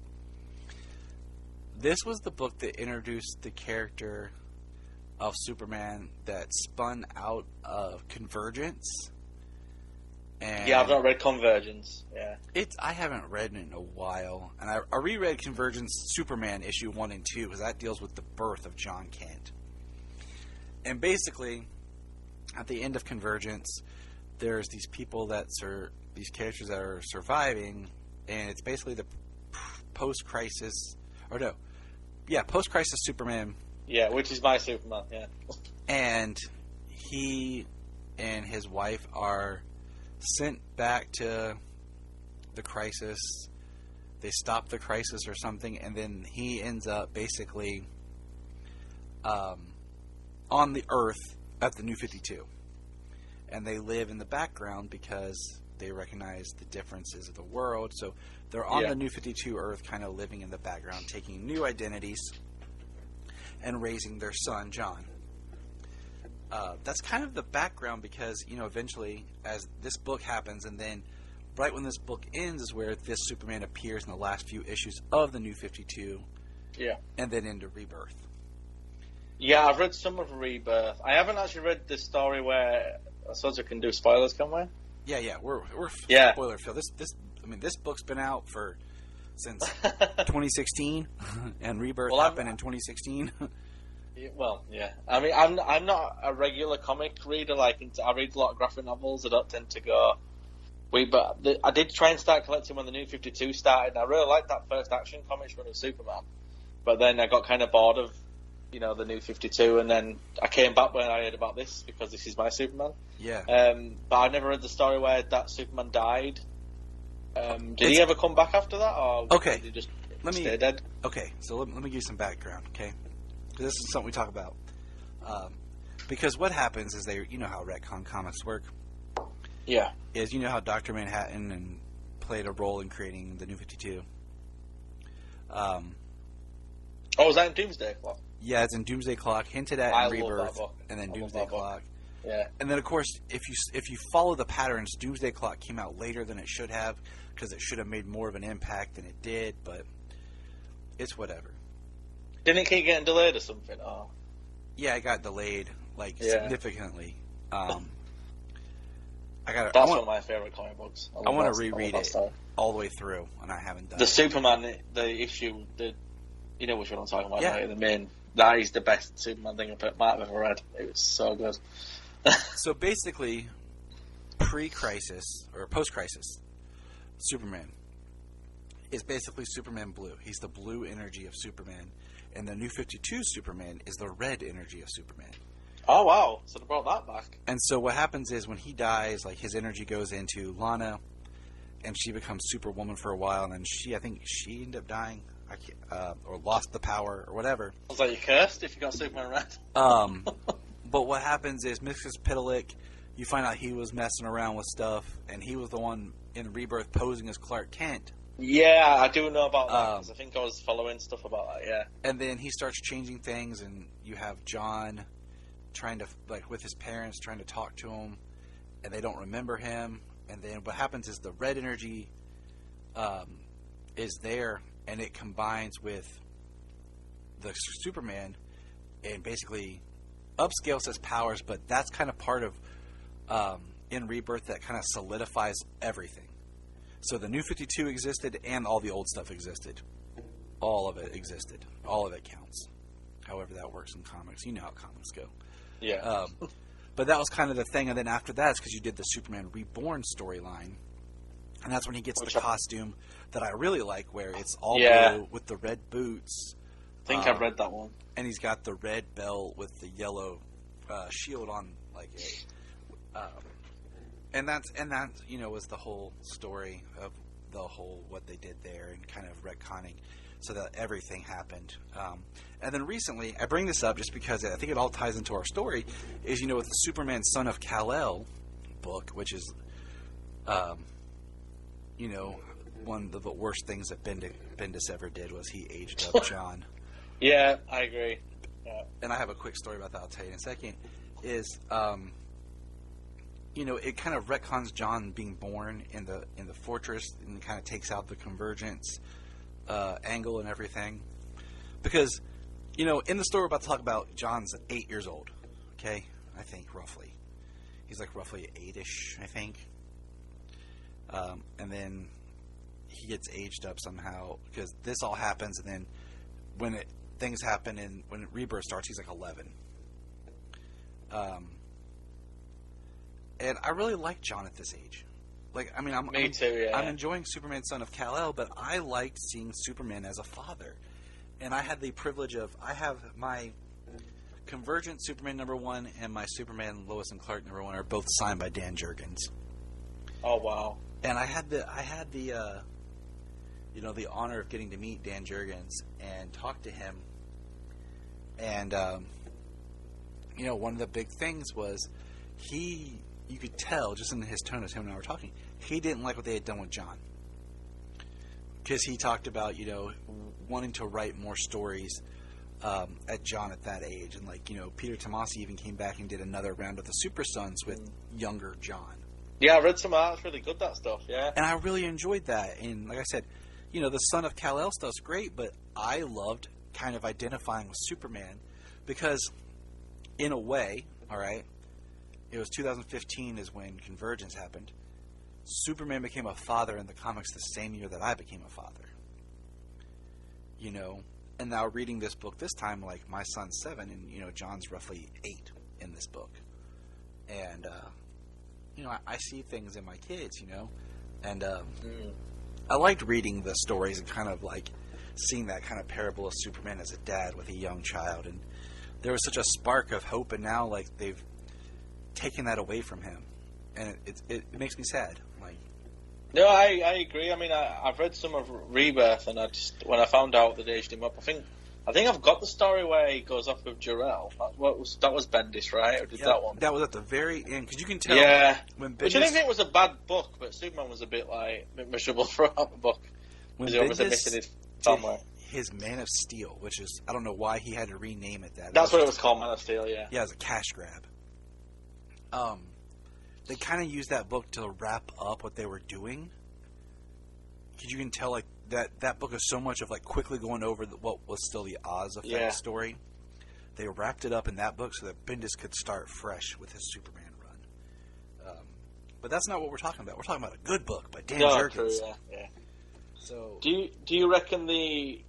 this was the book that introduced the character of Superman that spun out of Convergence. And yeah, I've not read Convergence. Yeah, I haven't read it in a while, and I reread Convergence Superman issue 1 and 2 because that deals with the birth of John Kent. And basically, at the end of Convergence, there's these people these characters that are surviving, and it's basically the post-crisis Superman. Yeah, which is my Superman. Yeah, and he and his wife are sent back to the crisis. They stop the crisis or something, and then he ends up basically on the Earth at the New 52. And they live in the background because they recognize the differences of the world. So they're on the New 52 Earth, kind of living in the background, taking new identities and raising their son, John. That's kind of the background because, eventually, as this book happens, and then right when this book ends is where this Superman appears in the last few issues of the New 52. Yeah. And then into Rebirth. Yeah, I've read some of Rebirth. I haven't actually read the story where... I suppose we can do spoilers, can we? Yeah. We're spoiler filled. This book's been out since 2016, and Rebirth happened in 2016. Well, yeah. I mean, I'm not a regular comic reader. I read a lot of graphic novels. I don't tend to go. But I did try and start collecting when the New 52 started. And I really liked that first Action Comics run of Superman, but then I got kind of bored of the New 52, and then I came back when I heard about this because this is my Superman. Yeah. But I never read the story where that Superman died. Did he ever come back after that, or did he just stay dead? Okay, so let me give you some background, okay? Because this is something we talk about. Because what happens is how retcon comics work. Yeah. Is how Dr. Manhattan played a role in creating the New 52. Was that in Doomsday Clock? Yeah, it's in Doomsday Clock, hinted at in Rebirth, and then Doomsday Clock. Yeah. And then, of course, if you follow the patterns, Doomsday Clock came out later than it should have, because it should have made more of an impact than it did, but it's whatever. Didn't it keep getting delayed or something? Oh. Yeah, it got delayed, significantly. That's one of my favourite comic books. I want to reread it all the way through, and I haven't done it. The Superman, the issue, you know which one I'm talking about, right? The main... That is the best Superman thing I might have ever read. It was so good. So basically, pre-crisis, or post-crisis, Superman is basically Superman Blue. He's the blue energy of Superman. And the New 52 Superman is the red energy of Superman. Oh, wow. So they brought that back. And so what happens is when he dies, his energy goes into Lana, and she becomes Superwoman for a while, and then I think she ended up dying. Or lost the power, or whatever. I was like, you're cursed if you got Superman red. But what happens is Mrs. Pitalik, you find out he was messing around with stuff, and he was the one in Rebirth posing as Clark Kent. Yeah, I do know about that, because I think I was following stuff about that, yeah. And then he starts changing things, and you have John trying to, with his parents, trying to talk to him, and they don't remember him. And then what happens is the red energy is there, and it combines with the Superman and basically upscales his powers, but that's kind of part of in Rebirth that kind of solidifies everything. So the New 52 existed and all the old stuff existed. All of it existed. All of it counts. However that works in comics. You know how comics go. Yeah. But that was kind of the thing, and then after that, it's because you did the Superman Reborn storyline. And that's when he gets the costume that I really like, where it's all blue with the red boots. I think I've read that one. And he's got the red belt with the yellow shield on, And that was the whole story of the whole what they did there and kind of retconning so that everything happened. And then recently, I bring this up just because I think it all ties into our story, is, with the Superman Son of Kal-El book, which is, one of the worst things that Bendis ever did was he aged up John. Yeah, I agree. Yeah. And I have a quick story about that I'll tell you in a second, is... it kind of retcons John being born in the fortress and kind of takes out the convergence angle and everything. Because, in the story we're about to talk about, John's 8 years old. Okay? I think, roughly. He's like roughly 8-ish, I think. And then he gets aged up somehow because this all happens, and then when things happen and when Rebirth starts, he's like 11. And I really like John at this age. Me too, yeah. I'm enjoying Superman Son of Kal-El, but I liked seeing Superman as a father. And I had the privilege of, I have my Convergent Superman #1 and my Superman Lois and Clark #1 are both signed by Dan Jurgens. Oh, wow. And I had the honor of getting to meet Dan Jurgens and talk to him. And, one of the big things was you could tell just in his tone as him and I were talking, he didn't like what they had done with John. Because he talked about, wanting to write more stories at John at that age. And, Peter Tomasi even came back and did another round of the Super Sons with younger John. Yeah, I read some of that. It's really good, that stuff, yeah. And I really enjoyed that. And like I said, the Son of Kal-El stuff's great, but I loved kind of identifying with Superman because, in a way, all right, it was 2015 is when Convergence happened. Superman became a father in the comics the same year that I became a father. And now reading this book this time, like, my son's 7 and, John's roughly 8 in this book. And, I see things in my kids, and I liked reading the stories and kind of, seeing that kind of parable of Superman as a dad with a young child. And there was such a spark of hope, and now, they've taken that away from him. And it makes me sad. No, I agree. I mean, I've read some of Rebirth, and when I found out that they aged him up, I think I've got the story where he goes off with Jor-El. That was Bendis, right? Or did that one? That was at the very end, because you can tell. Yeah, when Bendis, which I didn't think was a bad book, but Superman was a bit miserable throughout the book. When he obviously missing his family. His Man of Steel, which is, I don't know why he had to rename it that. That's what it was called, Man of Steel. Yeah. Yeah, it was a cash grab. They kind of used that book to wrap up what they were doing. Because you can tell, that book is so much of, quickly going over what was still the Oz Effect story. They wrapped it up in that book so that Bendis could start fresh with his Superman run. But that's not what we're talking about. We're talking about a good book by Dan Jurgens. True, yeah. So, do you reckon the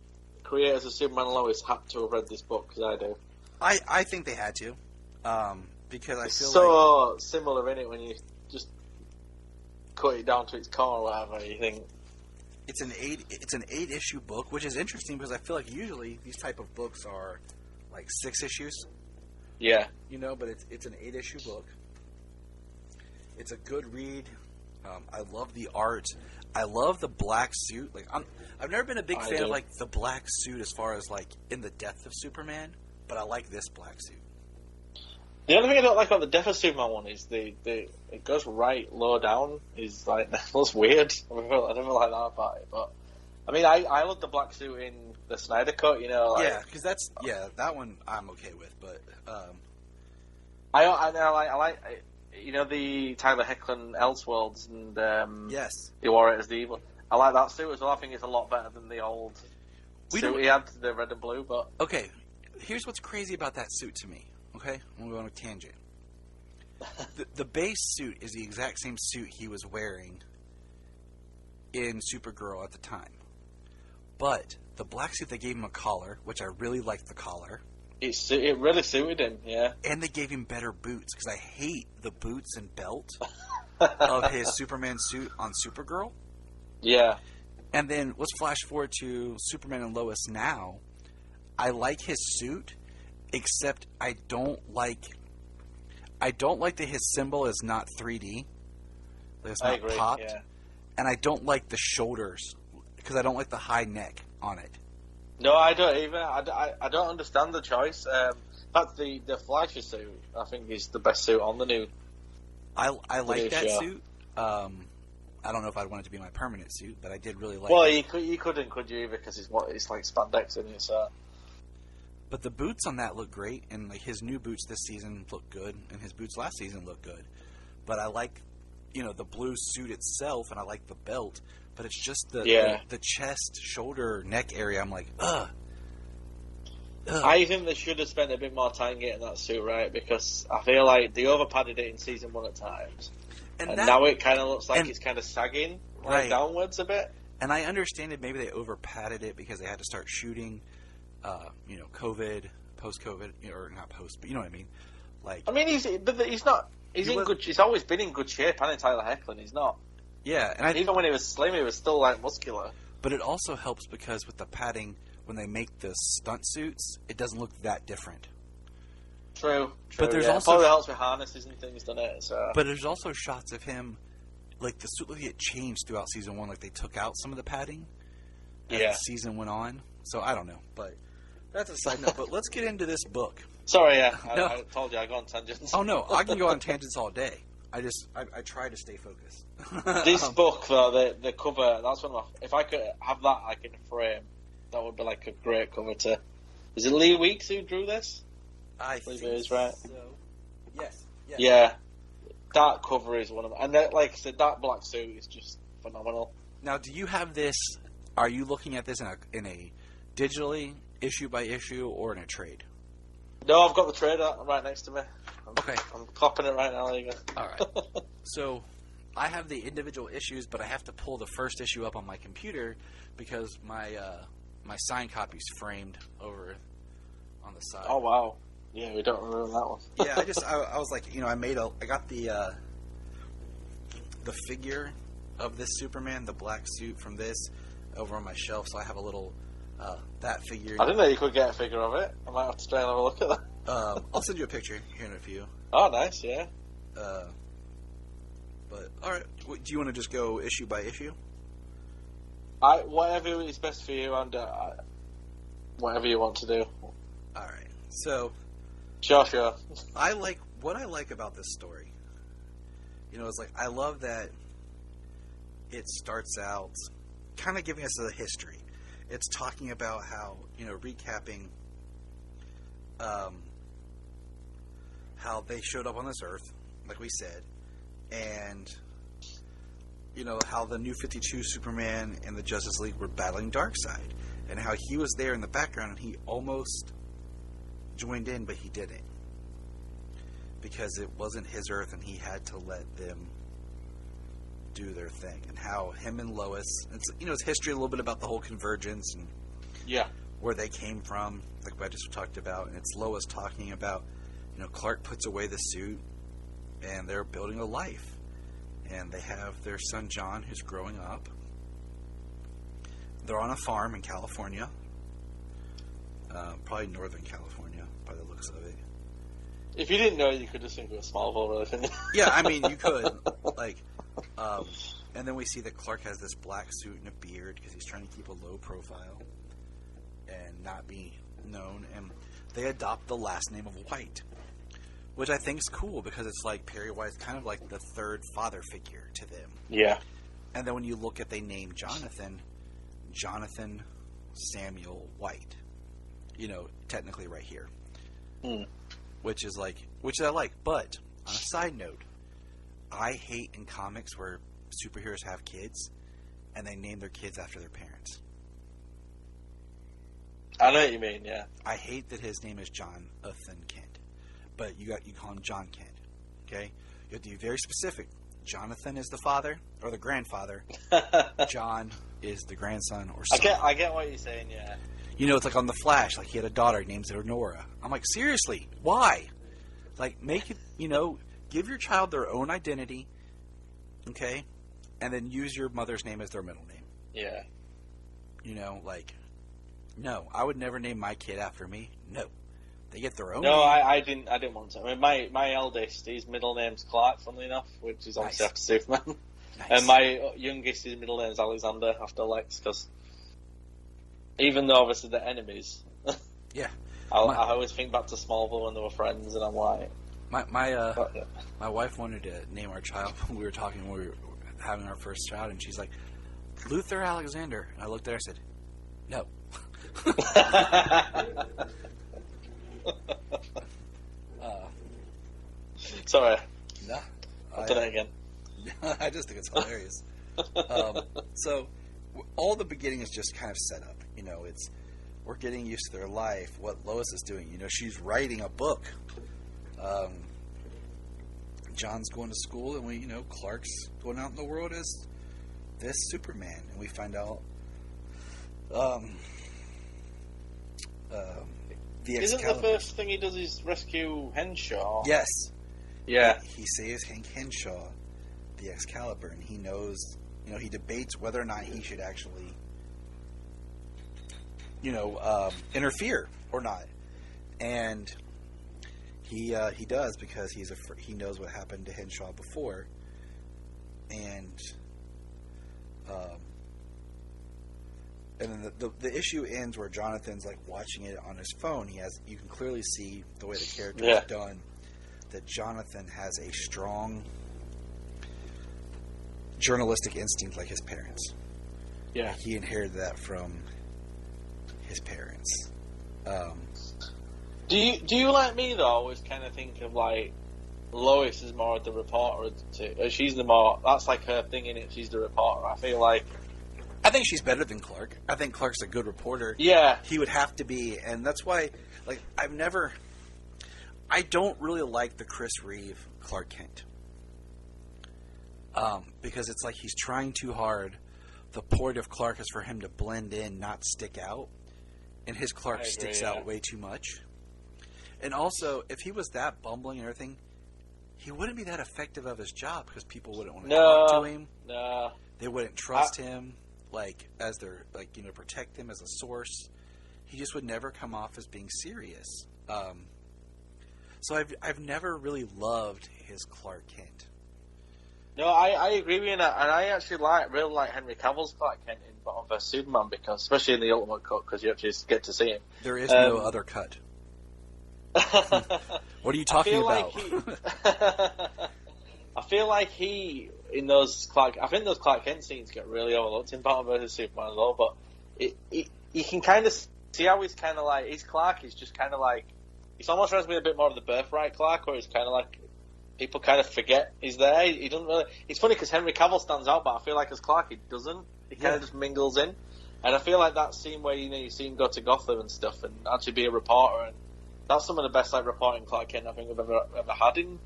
creators of Superman and Lois had to have read this book? Because I do. I think they had to. Because I feel so similar in it when you just cut it down to its core or whatever. You think it's an 8-issue book, which is interesting because I feel like usually these type of books are 6 issues. Yeah, but it's an 8-issue book. It's a good read. I love the art. I love the black suit. I've never been a big fan of the black suit as far as in the Death of Superman, but I like this black suit. The only thing I don't like about the Death of Superman one is it goes right low down. Is that's weird. I don't like that about it. But I mean, I love the black suit in the Snyder Cut. Yeah, because that one I'm okay with. But I like the Tyler Hoechlin Elseworlds and yes, he wore it as the evil. I like that suit as well. I think it's a lot better than the old suit he had, the red and blue. But okay, here's what's crazy about that suit to me. Okay, I'm going to go on a tangent. The base suit is the exact same suit he was wearing in Supergirl at the time. But the black suit, they gave him a collar, which I really liked the collar. It really suited him, yeah. And they gave him better boots, because I hate the boots and belt of his Superman suit on Supergirl. Yeah. And then let's flash forward to Superman and Lois now. I like his suit, except I don't like that his symbol is not 3D. Like it's I not agree, popped. yeah. And I don't like the shoulders because I don't like the high neck on it. No, I don't either. I don't understand the choice. In fact, the Fleischer suit, I think, is the best suit on the new. I like that show. suit. I don't know if I'd want it to be my permanent suit, but I did really like Well, it. you couldn't, could you? Because it's like spandex in it. So. But the boots on that look great, and like his new boots this season look good, and his boots last season look good. But I like, the blue suit itself, and I like the belt. But it's just the chest, shoulder, neck area. I'm like, ugh. I think they should have spent a bit more time getting that suit right, because I feel like they over padded it in season 1 at times, and now it kind of looks like it's kind of sagging downwards a bit. And I understand it. Maybe they over padded it because they had to start shooting. COVID, post-COVID, or not post, but you know what I mean. Like, I mean, he's not. He's in good. He's always been in good shape. And Tyler Hoechlin, he's not. Yeah, and even when he was slim, he was still like muscular. But it also helps because with the padding, when they make the stunt suits, it doesn't look that different. True. But there's also probably helps with harnesses and things, doesn't it? So. But there's also shots of him, like the suit look like it changed throughout season 1. Like they took out some of the padding as the season went on. So I don't know, but that's a side note. But let's get into this book. Sorry, I told you I go on tangents. Oh no, I can go on tangents all day. I try to stay focused. This book, though, the cover, that's one of my... If I could have that like in a frame, that would be like a great cover to... Is it Lee Weeks who drew this? I think it is, right? so. Yes. Yeah. That cover is one of them. And that, like I said, that black suit is just phenomenal. Now, do you have this... Are you looking at this in a digitally, issue by issue, or in a trade? No, I've got the trade right next to me. Okay. I'm copying it right now. There you go. All right. So, I have the individual issues, but I have to pull the first issue up on my computer because my signed copy's framed over on the side. Oh, wow. Yeah, we don't remember that one. Yeah, I was like, I got the figure of this Superman, the black suit from this, over on my shelf, so I have a little that figure. I didn't know you could get a figure of it. I might have to try and have a look at that. I'll send you a picture here in a few. Oh, nice, yeah. But alright, do you want to just go issue by issue? Whatever is best for you, and whatever you want to do. Alright, so... Sure. What I like about this story, is like, I love that it starts out kind of giving us a history. It's talking about how, recapping how they showed up on this Earth, like we said, and, how the New 52 Superman and the Justice League were battling Darkseid, and how he was there in the background and he almost joined in, but he didn't. Because it wasn't his Earth and he had to let them do their thing. And how him and Lois, it's history a little bit about the whole convergence and where they came from, like I just talked about. And it's Lois talking about, Clark puts away the suit and they're building a life. And they have their son John, who's growing up. They're on a farm in California. Probably Northern California, by the looks of it. If you didn't know, you could just think it was Smallville, really, couldn't you? Yeah, I mean, you could. And then we see that Clark has this black suit and a beard because he's trying to keep a low profile and not be known. And they adopt the last name of White, which I think is cool because it's like Perry White's kind of like the third father figure to them. Yeah. And then when you look at they name Jonathan Samuel White, technically right here. Which I like. But on a side note, I hate in comics where superheroes have kids and they name their kids after their parents. I know what you mean, yeah. I hate that his name is Jonathan Kent, but you call him John Kent. Okay, you have to be very specific. Jonathan is the father or the grandfather. John is the grandson or son. I get what you're saying, yeah. It's like on The Flash, like he had a daughter, he names her Nora. I'm like, seriously, why? Like, make it, give your child their own identity, okay? And then use your mother's name as their middle name. Yeah. No, I would never name my kid after me. No. They get their own name. No, I didn't want to. I mean, my eldest, his middle name's Clark, funnily enough, which is obviously after Superman. Nice. And my youngest, his middle name is Alexander, after Lex, because even though obviously they're enemies, Yeah. I always think back to Smallville when they were friends, and I'm like... My wife wanted to name our child when we were talking when we were having our first child, and she's like, Luther Alexander. And I looked at her and said, no. Sorry. Nah. I'll do that again. I just think it's hilarious. So, all the beginning is just kind of set up. You know, we're getting used to their life, what Lois is doing. You know, she's writing a book. John's going to school, and Clark's going out in the world as this Superman, and we find out the Isn't Excalibur. the first thing he does is rescue Henshaw? Yes. Yeah. He saves Hank Henshaw, the Excalibur, and he knows, he debates whether or not he should actually, interfere or not. And he does, because he knows what happened to Henshaw before. And then the issue ends where Jonathan's like watching it on his phone. You can clearly see the way the character is done, that Jonathan has a strong journalistic instinct like his parents. Yeah. He inherited that from his parents. Do you like me though? Always kind of think of like Lois is more the reporter. She's that's like her thing in it. She's the reporter. I feel like. I think she's better than Clark. I think Clark's a good reporter. Yeah. He would have to be, and that's why, like, I don't really like the Chris Reeve Clark Kent. Because it's like he's trying too hard. The point of Clark is for him to blend in, not stick out. And his Clark sticks out way too much. And also, if he was that bumbling and everything, he wouldn't be that effective of his job, because people wouldn't want to talk to him. No. They wouldn't trust him, as their, protect him as a source. He just would never come off as being serious. So I've never really loved his Clark Kent. No, I agree with you, and I actually really like Henry Cavill's Clark Kent in Batman vs Superman, because especially in the Ultimate Cut, because you actually get to see him. There is no other cut. What are you talking about? I feel like he in those Clark Kent scenes get really overlooked in Batman vs Superman as well. But you can kind of see how he's kind of like his Clark is just kind of like he's almost reminds me a bit more of the Birthright Clark, where he's kind of like people kind of forget he's there. He doesn't really. It's funny because Henry Cavill stands out, but I feel like as Clark he doesn't. He kind of just mingles in, and I feel like that scene where you see him go to Gotham and stuff and actually be a reporter, and that's some of the best reporting Clark Kent I think I've ever had in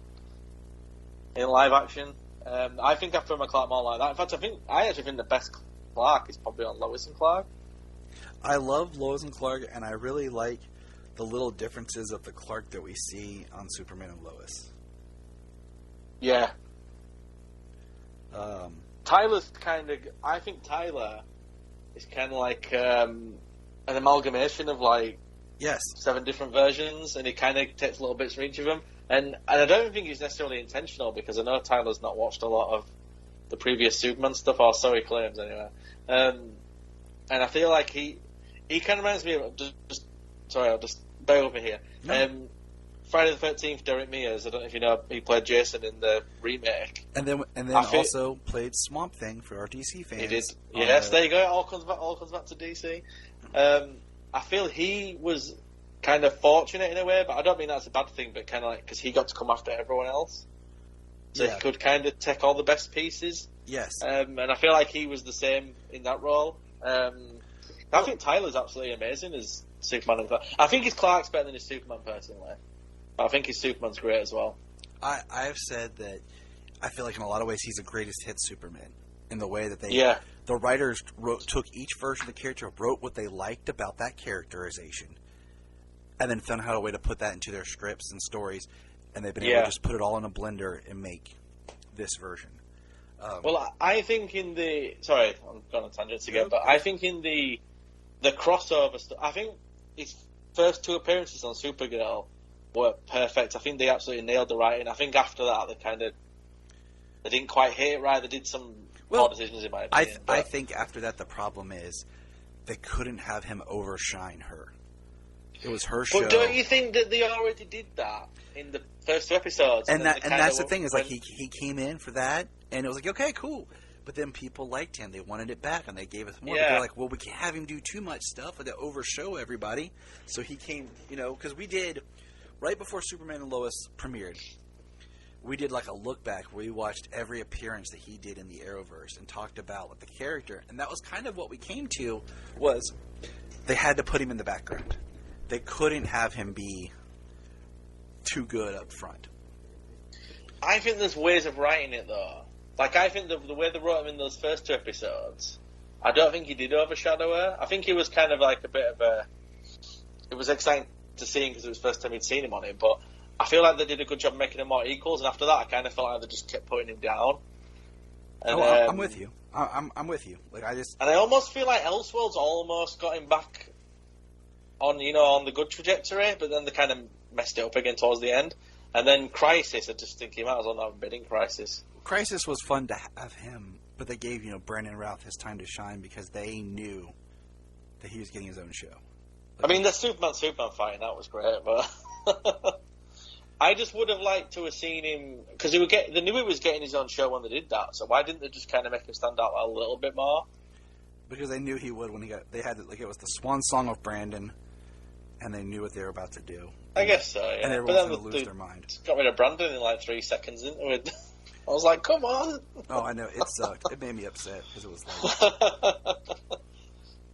live action. I think I prefer my Clark more like that. In fact, I actually think the best Clark is probably on Lois and Clark. I love Lois and Clark, and I really like the little differences of the Clark that we see on Superman and Lois. Yeah. Tyler's I think Tyler is kind of like an amalgamation of 7 different versions, and he kind of takes little bits from each of them. And I don't think he's necessarily intentional, because I know Tyler's not watched a lot of the previous Superman stuff, or so he claims anyway. And I feel like he kind of reminds me of I'll just bear over here. No. Friday the 13th, Derek Mears. I don't know if you know, he played Jason in the remake. And then also played Swamp Thing for our DC fans. He did. Yes, there you go. It all comes back to DC. I feel he was kind of fortunate in a way, but I don't mean that's a bad thing, but kind of because he got to come after everyone else. So he could kind of take all the best pieces. Yes. And I feel like he was the same in that role. I think Tyler's absolutely amazing as Superman. I think his Clark's better than his Superman, personally. But I think his Superman's great as well. I've said that I feel like in a lot of ways he's the greatest hit Superman. In the way that the writers took each version of the character, wrote what they liked about that characterization, and then found out a way to put that into their scripts and stories, and they've been able to just put it all in a blender and make this version. Well, I think in the... Sorry, I'm going on tangents again, but I think in the crossover stuff, I think his first 2 appearances on Supergirl were perfect. I think they absolutely nailed the writing. I think after that, they they didn't quite hit it right. They did some poor decisions in my opinion. I think after that the problem is they couldn't have him overshine her. It was her show. But don't you think that they already did that in the first 2 episodes? And that's the thing is like he came in for that, and it was like, okay, cool. But then people liked him. They wanted it back, and they gave us more. Yeah. But they're like, well, we can't have him do too much stuff to overshow everybody. So he came, because we did, right before Superman and Lois premiered, we did like a look back where we watched every appearance that he did in the Arrowverse and talked about like, the character. And that was kind of what we came to, was they had to put him in the background. They couldn't have him be too good up front. I think there's ways of writing it, though. Like, I think the way they wrote him in those first 2 episodes, I don't think he did overshadow her. I think he was kind of like a bit of a... It was exciting to see him because it was the first time he'd seen him on it, but I feel like they did a good job making them more equals, and after that I kind of felt like they just kept putting him down. And, I'm with you. I'm with you. Like, And I almost feel like Elseworlds almost got him back on, on the good trajectory, but then they kind of messed it up again towards the end. And then Crisis, I just think he might as well not have been in Crisis. Crisis was fun to have him, but they gave, Brandon Routh his time to shine because they knew that he was getting his own show. I mean, the Superman fighting, that was great, but I just would have liked to have seen him, because they knew he was getting his own show when they did that, so why didn't they just kind of make him stand out a little bit more? Because they knew he would when they had, it was the swan song of Brandon, and they knew what they were about to do. I guess so, yeah. And everyone's going to lose their mind. Got rid of Brandon in like 3 seconds, didn't we? I was like, come on. Oh, I know. It sucked. It made me upset because it was like...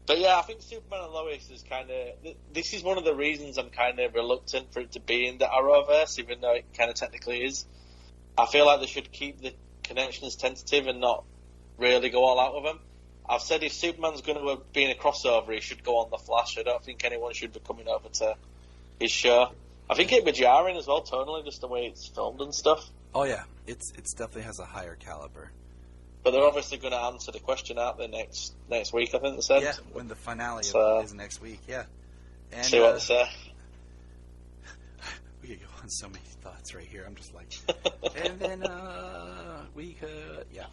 But yeah, I think Superman and Lois is kind of... This is one of the reasons I'm kind of reluctant for it to be in the Arrowverse, even though it kind of technically is. I feel like they should keep the connections tentative and not really go all out with them. I've said if Superman's going to be in a crossover, he should go on The Flash. I don't think anyone should be coming over to his show. I think it'd be jarring as well, tonally, just the way it's filmed and stuff. Oh yeah, it's definitely has a higher caliber. But they're obviously going to answer the question out there next week, I think they said. Yeah, when the finale is next week, yeah. And, see what they say. We could go on so many thoughts right here. I'm just like... and then we could... Yeah.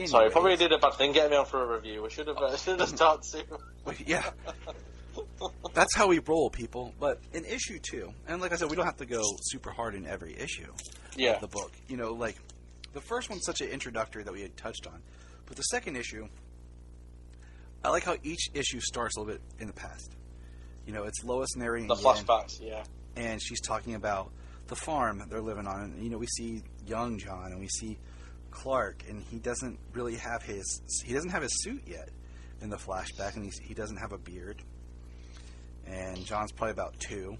Sorry, probably did a bad thing getting me on for a review. We should have started soon. Yeah. That's how we roll, people. But in issue 2, and like I said, we don't have to go super hard in every issue of the book. Like the first one's such an introductory that we had touched on. But the second issue, I like how each issue starts a little bit in the past. It's Lois narrating the flashbacks, yeah. And she's talking about the farm that they're living on. And, we see young John and we see Clark, and he doesn't really have his suit yet in the flashback, and he doesn't have a beard. And John's probably about 2.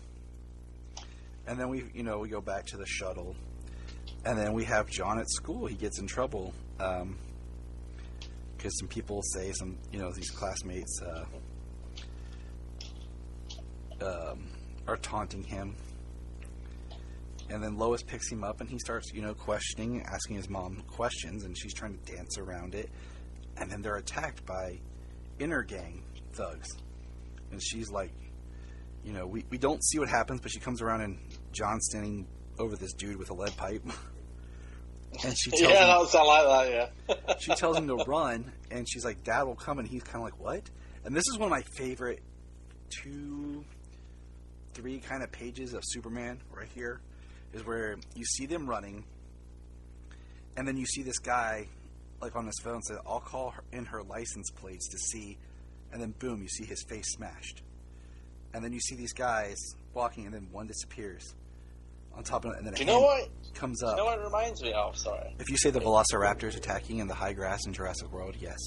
And then we go back to the shuttle, and then we have John at school. He gets in trouble because some people say these classmates are taunting him. And then Lois picks him up, and he starts, questioning, asking his mom questions, and she's trying to dance around it. And then they're attacked by inner gang thugs. And she's like, we don't see what happens, but she comes around, and John's standing over this dude with a lead pipe. And she tells him, that would sound like that, yeah. She tells him to run, and she's like, Dad will come, and he's kind of like, what? And this is one of my favorite 2-3 kind of pages of Superman right here. Is where you see them running, and then you see this guy, like on his phone, say, I'll call in her license plates to see, and then boom, you see his face smashed. And then you see these guys walking, and then one disappears on top of it, and then comes up. Do you know what it reminds me of? Sorry. If you say the Velociraptors attacking in the high grass in Jurassic World, yes.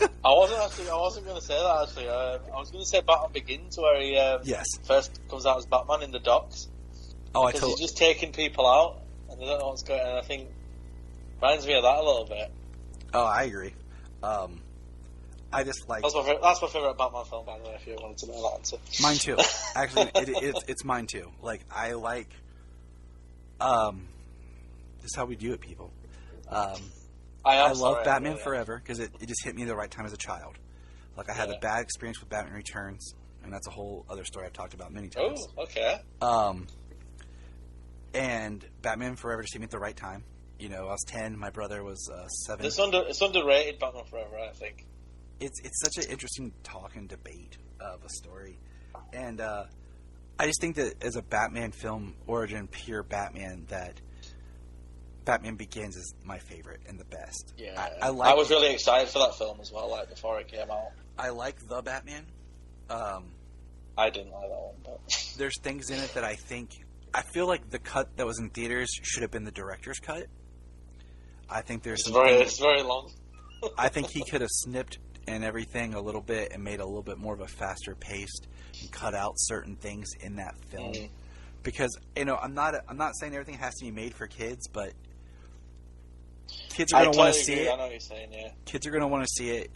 I wasn't going to say that, actually. I was going to say Batman Begins, where he first comes out as Batman in the docks. Oh, because he's just taking people out, and they don't know what's going on. And I think reminds me of that a little bit. Oh, I agree. I just like... That's my favourite Batman film, by the way, if you wanted to know that answer. Mine too. Actually, it's mine too. Like, I like... this is how we do it, people. I love Batman Forever, because it just hit me the right time as a child. Like, I had a bad experience with Batman Returns, and that's a whole other story I've talked about many times. Oh, okay. And Batman Forever just hit me at the right time. You know, I was 10, my brother was 7. It's underrated, Batman Forever, I think. It's such an interesting talk and debate of a story. And I just think that as a Batman film, origin, pure Batman, that Batman Begins is my favorite and the best. Yeah, I was really excited for that film as well, like before it came out. I like the Batman. I didn't like that one, but there's things in it that I feel like the cut that was in theaters should have been the director's cut. I think there's it's very long. I think he could have snipped and everything a little bit and made a little bit more of a faster paced and cut out certain things in that film. Because, you know, I'm not saying everything has to be made for kids, but kids are going to want to see it. I know what you're saying, yeah. Kids are going to want to see it.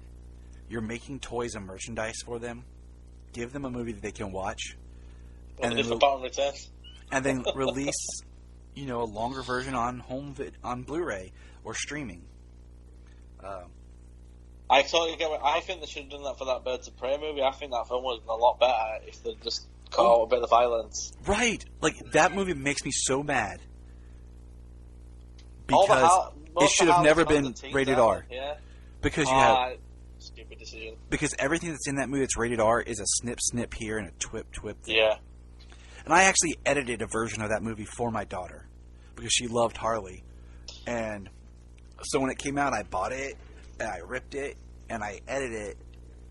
You're making toys and merchandise for them. Give them a movie that they can watch. And then Batman Returns. And then release, you know, a longer version on on Blu-ray or streaming. I totally get it. I think they should have done that for that Birds of Prey movie. I think that film would have been a lot better if they just cut out a bit of the violence. Right. Like, that movie makes me so mad. Because it should have never been rated R. Yeah. Because you have... Stupid decision. Because everything that's in that movie that's rated R is a snip here and a twip there. Yeah. And I actually edited a version of that movie for my daughter. Because she loved Harley. And so when it came out, I bought it, and I ripped it, and I edited it,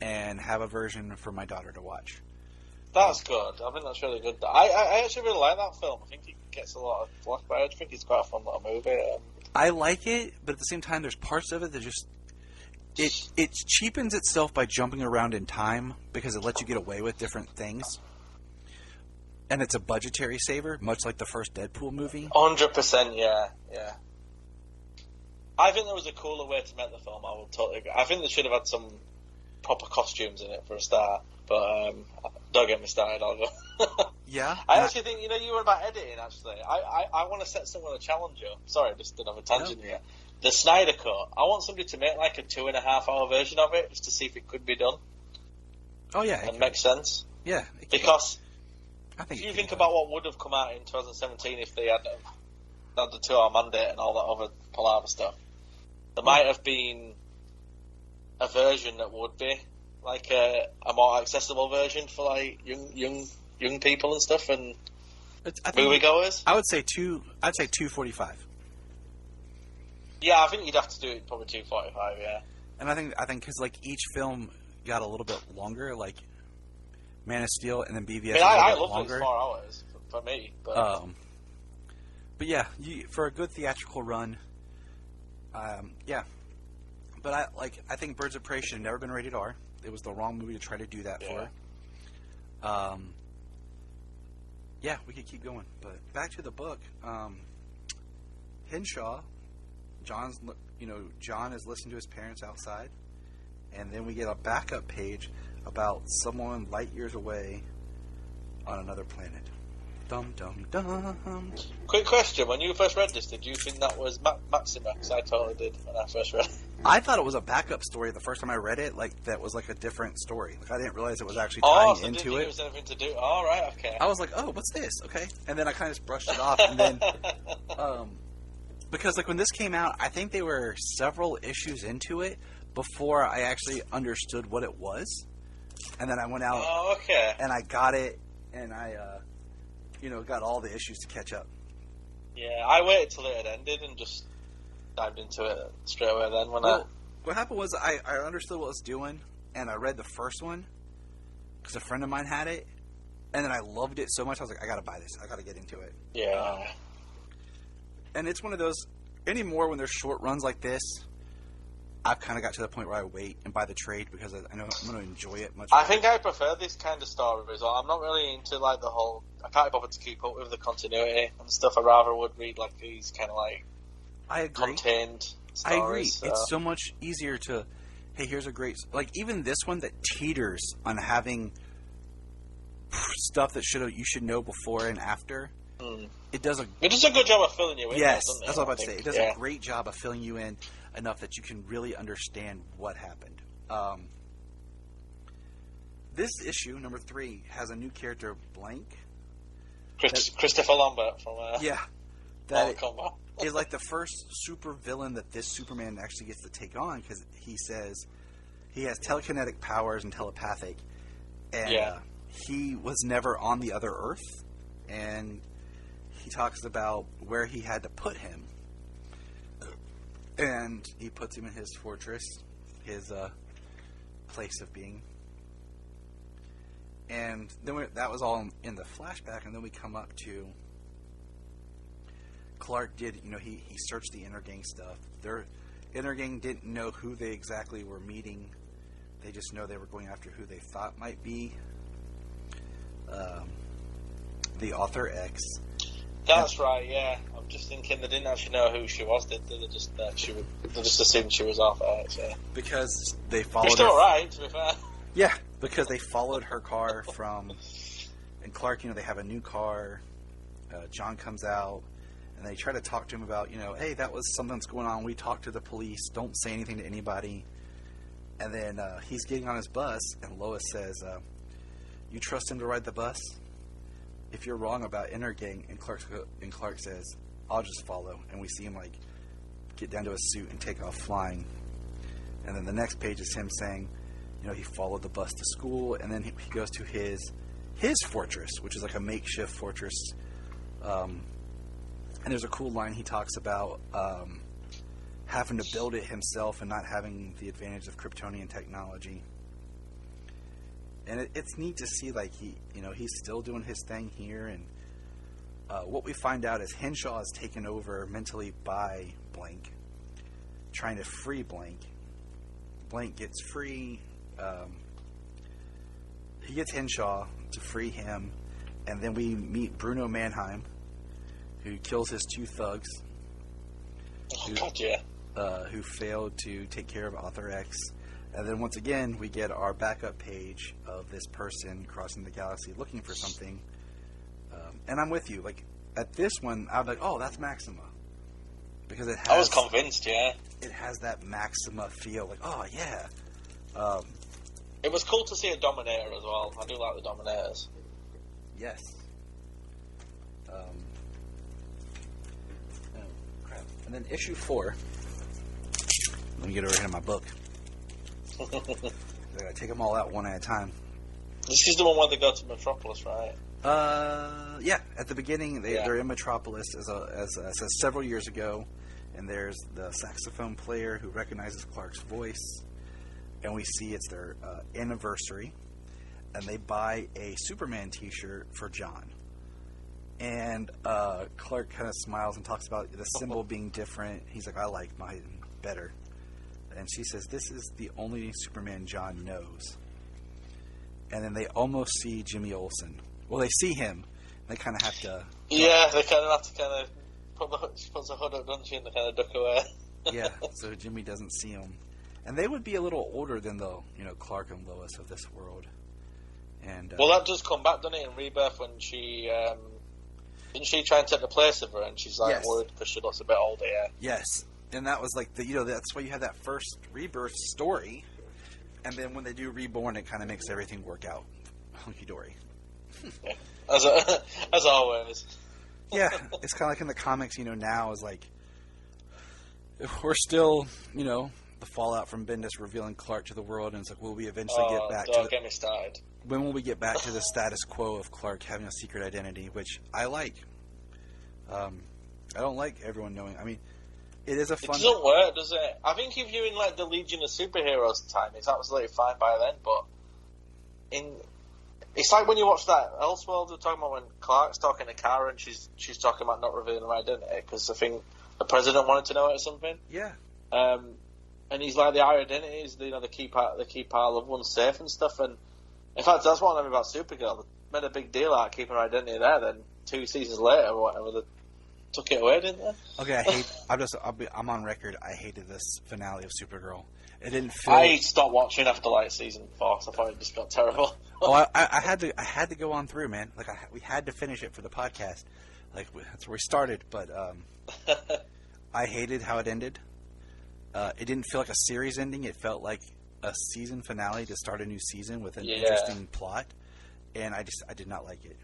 and have a version for my daughter to watch. That's good. I think that's really good. I actually really like that film. I think it gets a lot of flack, but I think it's quite a fun little movie. I like it, but at the same time, there's parts of it that just... It cheapens itself by jumping around in time, because it lets you get away with different things. And it's a budgetary saver, much like the first Deadpool movie. 100%, yeah. I think there was a cooler way to make the film. I will totally agree. I think they should have had some proper costumes in it for a start. But don't get me started, I'll go. Yeah? I actually think, you were about editing, actually. I want to set someone a challenge up. Sorry, just didn't have a tangent here. The Snyder Cut. I want somebody to make like a 2.5-hour version of it, just to see if it could be done. Oh, yeah. And make sense. Yeah. Because I think if you think about what would have come out in 2017 if they had the 2-hour mandate and all that other palaver stuff, there might have been a version that would be like a more accessible version for like young people and stuff and moviegoers. I would say 2:45. Yeah, I think you'd have to do it probably 2:45. Yeah, and I think because like each film got a little bit longer, like Man of Steel and then BVS. I love those 4 hours for me, but yeah, for a good theatrical run, yeah. But I think Birds of Prey should have never been rated R. It was the wrong movie to try to do that for. Yeah, we could keep going, but back to the book. Henshaw, John is listening to his parents outside, and then we get a backup page about someone light years away on another planet. Dum dum dum. Quick question: when you first read this, did you think that was Maxima? Because I totally did when I first read it. I thought it was a backup story the first time I read it. Like that was like a different story. Like I didn't realize it was actually tying into it. There was anything to do. Oh, right, okay. I was like, oh, what's this? Okay, and then I kind of just brushed it off, and then because like when this came out, I think there were several issues into it before I actually understood what it was, and then I went out. Oh, okay. And I got it, and I got all the issues to catch up. Yeah, I waited till it had ended and just dived into it straight away then. What happened was I understood what it was doing, and I read the first one because a friend of mine had it, and then I loved it so much, I was like, I got to buy this. I got to get into it. Yeah. And it's one of those, anymore when there's short runs like this, I've kind of got to the point where I wait and buy the trade because I know I'm going to enjoy it much more. I think I prefer this kind of story as well. I'm not really into like the whole... I can't bother to keep up with the continuity and stuff. I rather would read like these kind of like... I agree. Contained stories. I agree. So. It's so much easier to... Hey, here's a great... Like even this one that teeters on having stuff that you should know before and after. It does a good job of filling you in. Yes, doesn't it? that's what I'm about to say. It does a great job of filling you in enough that you can really understand what happened. This issue, number 3, has a new character, Blank. Christopher Lambert from yeah, Mortal that Kombat. is like the first super villain that this Superman actually gets to take on, because he says he has telekinetic powers and telepathic, and he was never on the other Earth, and he talks about where he had to put him, and he puts him in his fortress, his place of being. And then that was all in the flashback, and then we come up to Clark did, he searched the Intergang stuff. Their Intergang didn't know who they exactly were meeting. They just know they were going after who they thought might be the Author X. That's right, yeah. I'm just thinking they didn't actually know who she was, did they? They just assumed she was Author X, yeah. Because they followed You're still her. right, to be fair. Yeah, because they followed her car from... And Clark, they have a new car. John comes out, and they try to talk to him about, hey, that was something that's going on. We talked to the police. Don't say anything to anybody. And then he's getting on his bus, and Lois says, you trust him to ride the bus? If you're wrong about Intergang, and Clark says, I'll just follow. And we see him, get down to his suit and take off flying. And then the next page is him saying, he followed the bus to school, and then he goes to his fortress, which is like a makeshift fortress. And there's a cool line he talks about having to build it himself and not having the advantage of Kryptonian technology. And it's neat to see, he's still doing his thing here. And what we find out is Henshaw is taken over mentally by Blank, trying to free Blank. Blank gets free. He gets Henshaw to free him. And then we meet Bruno Mannheim, who kills his two thugs. Who failed to take care of Author X. And then once again, we get our backup page of this person crossing the galaxy looking for something. And I'm with you. At this one, I was like, oh, that's Maxima. Because it has... I was convinced, yeah. It has that Maxima feel. Oh, yeah. It was cool to see a Dominator as well. I do like the Dominators. Yes. Oh, crap. And then issue 4. Let me get over here in my book. I gotta take them all out one at a time. This is the one where they go to Metropolis, right? Yeah. At the beginning, they're in Metropolis as several years ago, and there's the saxophone player who recognizes Clark's voice, and we see it's their anniversary, and they buy a Superman T-shirt for John. And Clark kind of smiles and talks about the symbol being different. He's like, I like mine better. And she says, this is the only Superman John knows. And then they almost see Jimmy Olsen. Well, they see him. They kind of have to... Yeah, they kind of have to she puts a hood up, doesn't she, and they kind of duck away. Yeah, so Jimmy doesn't see him. And they would be a little older than the, Clark and Lois of this world. And well, that does come back, doesn't it, in Rebirth when she... didn't she try and take the place of her, and she's worried because she looks a bit older, yeah? Yes. And that was that's why you had that first Rebirth story. And then when they do Reborn, it kind of makes everything work out. Hunky-dory. Yeah. As always. Yeah, it's kind of like in the comics, now is we're still, the fallout from Bendis revealing Clark to the world, and it's will we eventually get back to get me started. When will we get back to the status quo of Clark having a secret identity, which I like. I don't like everyone knowing. I mean, it is a fun... It doesn't work, does it? I think if you're in, the Legion of Superheroes time, it's absolutely fine by then, but it's like when you watch that Elseworlds, we're talking about when Clark's talking to Kara and she's talking about not revealing her identity, because I think the president wanted to know it or something. Yeah. And he's like, the identity is, they keep our loved ones safe and stuff, and in fact, that's what I mean about Supergirl. They made a big deal out of keeping her identity there, then 2 seasons later or whatever, they took it away, didn't they? Okay, I'm on record. I hated this finale of Supergirl. It didn't feel... I stopped watching after season 4, so I thought it just got terrible. I had to go on through, man. We had to finish it for the podcast. That's where we started, but I hated how it ended. It didn't feel like a series ending. It felt like a season finale to start a new season with an interesting plot, and I did not like it.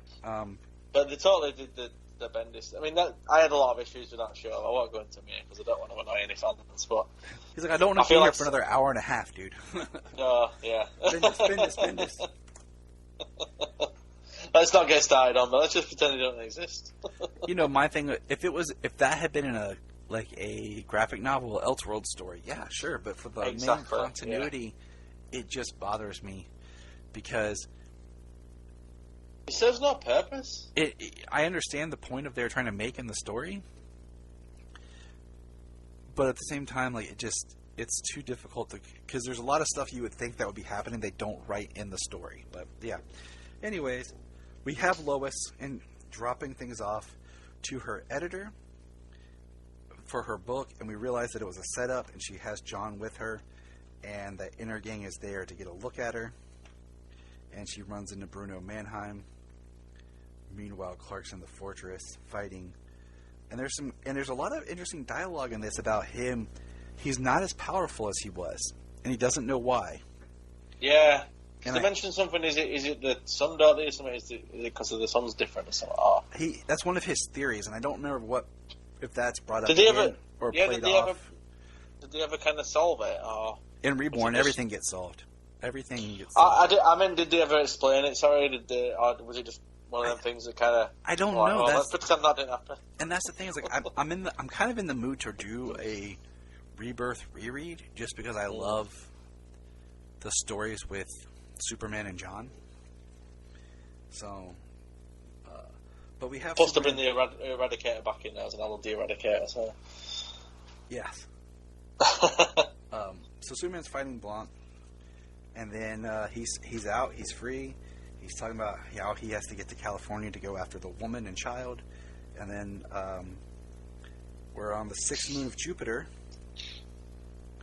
But they totally did the Bendis. I mean, I had a lot of issues with that show. I won't go into me because I don't want to annoy any fans. But he's like, I don't want to be here for another hour and a half, dude. No, yeah. Bendis. Let's not get started on, but let's just pretend they don't exist. My thing, if that had been in a graphic novel, Elseworld story, yeah, sure. But for the main continuity, it just bothers me because it serves no purpose. I understand the point of they're trying to make in the story, but at the same time, it's too difficult because there's a lot of stuff you would think that would be happening they don't write in the story. But yeah, anyways, we have Lois and dropping things off to her editor for her book, and we realize that it was a setup, and she has John with her, and that Inner Gang is there to get a look at her, and she runs into Bruno Mannheim. Meanwhile, Clark's in the fortress fighting, and there's a lot of interesting dialogue in this about him. He's not as powerful as he was, and he doesn't know why. Yeah. They mentioned something. Is it the sun daughter or something? Is it because of the sun's different or something? Oh. That's one of his theories, and I don't remember if that's brought up played off. Did they ever kind of solve it? Or in Reborn, everything gets solved. Everything gets solved. I mean, did they ever explain it? Sorry, or was it just one of them things that kind of? I don't know. Let's pretend that didn't happen. And that's the thing is, I'm kind of in the mood to do a Rebirth reread just because I love the stories with Superman and John. So, but we have supposed to bring the Eradicator back in there as an LD Eradicator. So, yes. So Superman's fighting Blanc, and then he's out. He's free. He's talking about how he has to get to California to go after the woman and child, and then we're on the 6th moon of Jupiter.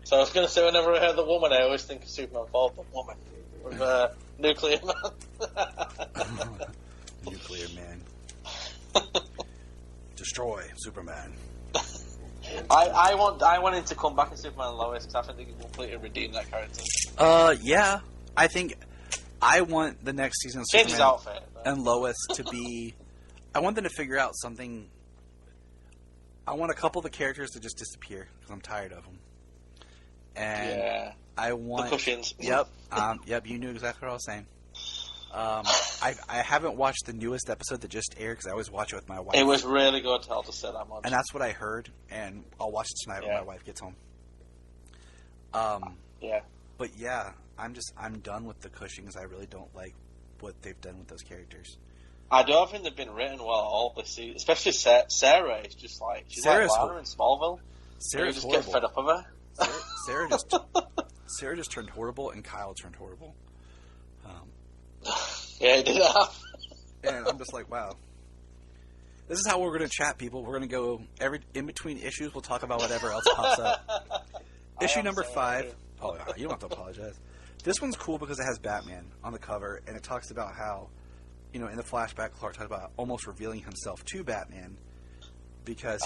So I was going to say, whenever I hear the woman, I always think of Superman fall, but woman with Nuclear Man. Nuclear Man. Destroy Superman. I want him to come back in Superman and Lois because I think they can completely redeem that character. Yeah. I think I want the next season of Superman outfit, and Lois to be. I want them to figure out something. I want a couple of the characters to just disappear because I'm tired of them. And I want the cushions. Yep. Yep. You knew exactly what I was saying. I haven't watched the newest episode that just aired because I always watch it with my wife. It was really good. I'll just say that much. And that's what I heard, and I'll watch it tonight when my wife gets home. Yeah. But yeah, I'm done with the Cushings. I really don't like what they've done with those characters. I don't think they've been written well at all this season. Especially Sarah. It's just like she's like Lana in Smallville. Sarah's just horrible. Get fed up of her. Sarah just turned horrible, and Kyle turned horrible. Yeah, he did that. And I'm just like, wow. This is how we're going to chat, people. We're going to go in between issues. We'll talk about whatever else pops up. Issue number 5. Oh, you don't have to apologize. This one's cool because it has Batman on the cover, and it talks about how, in the flashback, Clark talked about almost revealing himself to Batman because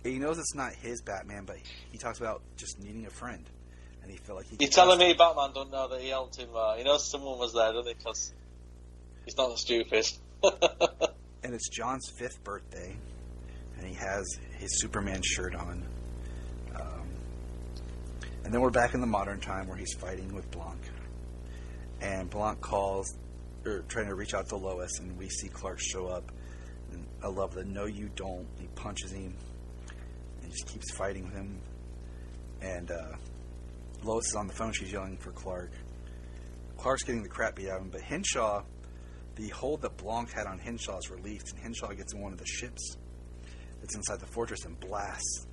he knows it's not his Batman, but he talks about just needing a friend, and he felt like You're telling me Batman don't know that he helped him? He knows someone was there, doesn't he? Because he's not stupid. And it's John's 5th birthday, and he has his Superman shirt on. And then we're back in the modern time where he's fighting with Blanc. And Blanc trying to reach out to Lois, and we see Clark show up. And I love the "No, you don't." He punches him, and he just keeps fighting with him. And Lois is on the phone. She's yelling for Clark. Clark's getting the crap beat out of him, but Henshaw, the hold that Blanc had on Henshaw is released, and Henshaw gets in one of the ships that's inside the fortress and blasts.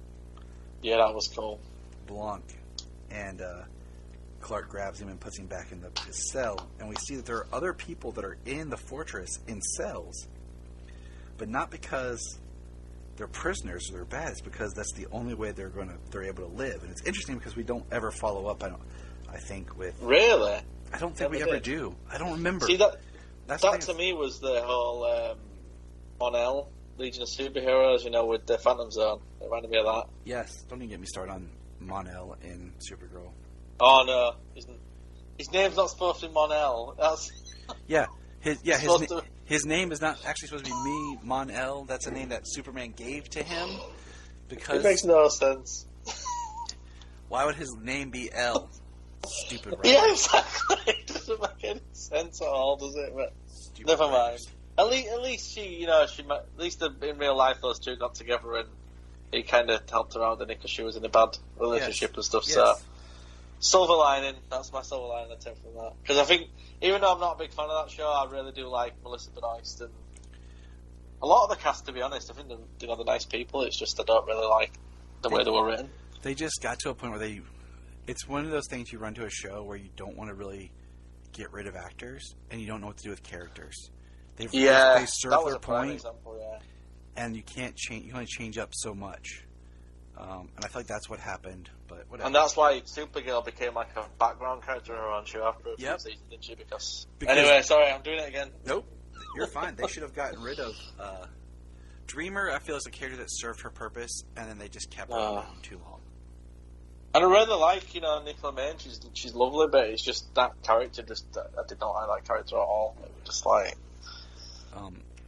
Yeah, that was cool. Blanc. And Clark grabs him and puts him back in his cell. And we see that there are other people that are in the fortress in cells. But not because they're prisoners or they're bad. It's because that's the only way they're able to live. And it's interesting because we don't ever follow up, I think, with... Really? I don't think we ever do. I don't remember. See, that to me was the whole Mon-El, Legion of Superheroes, with the Phantom Zone. It reminded me of that. Yes. Don't even get me started on Mon-El in Supergirl. Oh no, his name's not supposed to be Mon-El. That's his His name is not actually supposed to be Mi-Mon-El. That's a name that Superman gave to him. Because it makes no sense. Why would his name be El? Stupid, right? Yeah, exactly. It doesn't make any sense at all, does it? But Stupid never writers. mind. At least she, at least in real life, those two got together and he kind of helped her out, didn't he? Because she was in a bad relationship and stuff. Yes. So, silver lining. That's my silver lining I take from that. Because I think, even though I'm not a big fan of that show, I really do like Melissa Benoist and a lot of the cast. To be honest, I think they're nice people. It's just I don't really like the way they were written. They just got to a point where it's one of those things you run to a show where you don't want to really get rid of actors and you don't know what to do with characters. They serve that was their a prime point, example, yeah. and you can't change. You can only change up so much, and I feel like that's what happened. But whatever. And that's why Supergirl became like a background character in her own show after a few seasons, didn't she? Because anyway, sorry, I'm doing it again. Nope, you're fine. They should have gotten rid of Dreamer. I feel is a character that served her purpose, and then they just kept her around too long. And I really like, Nicola Maine. She's lovely, but it's just that character. I did not like that character at all. It was just like.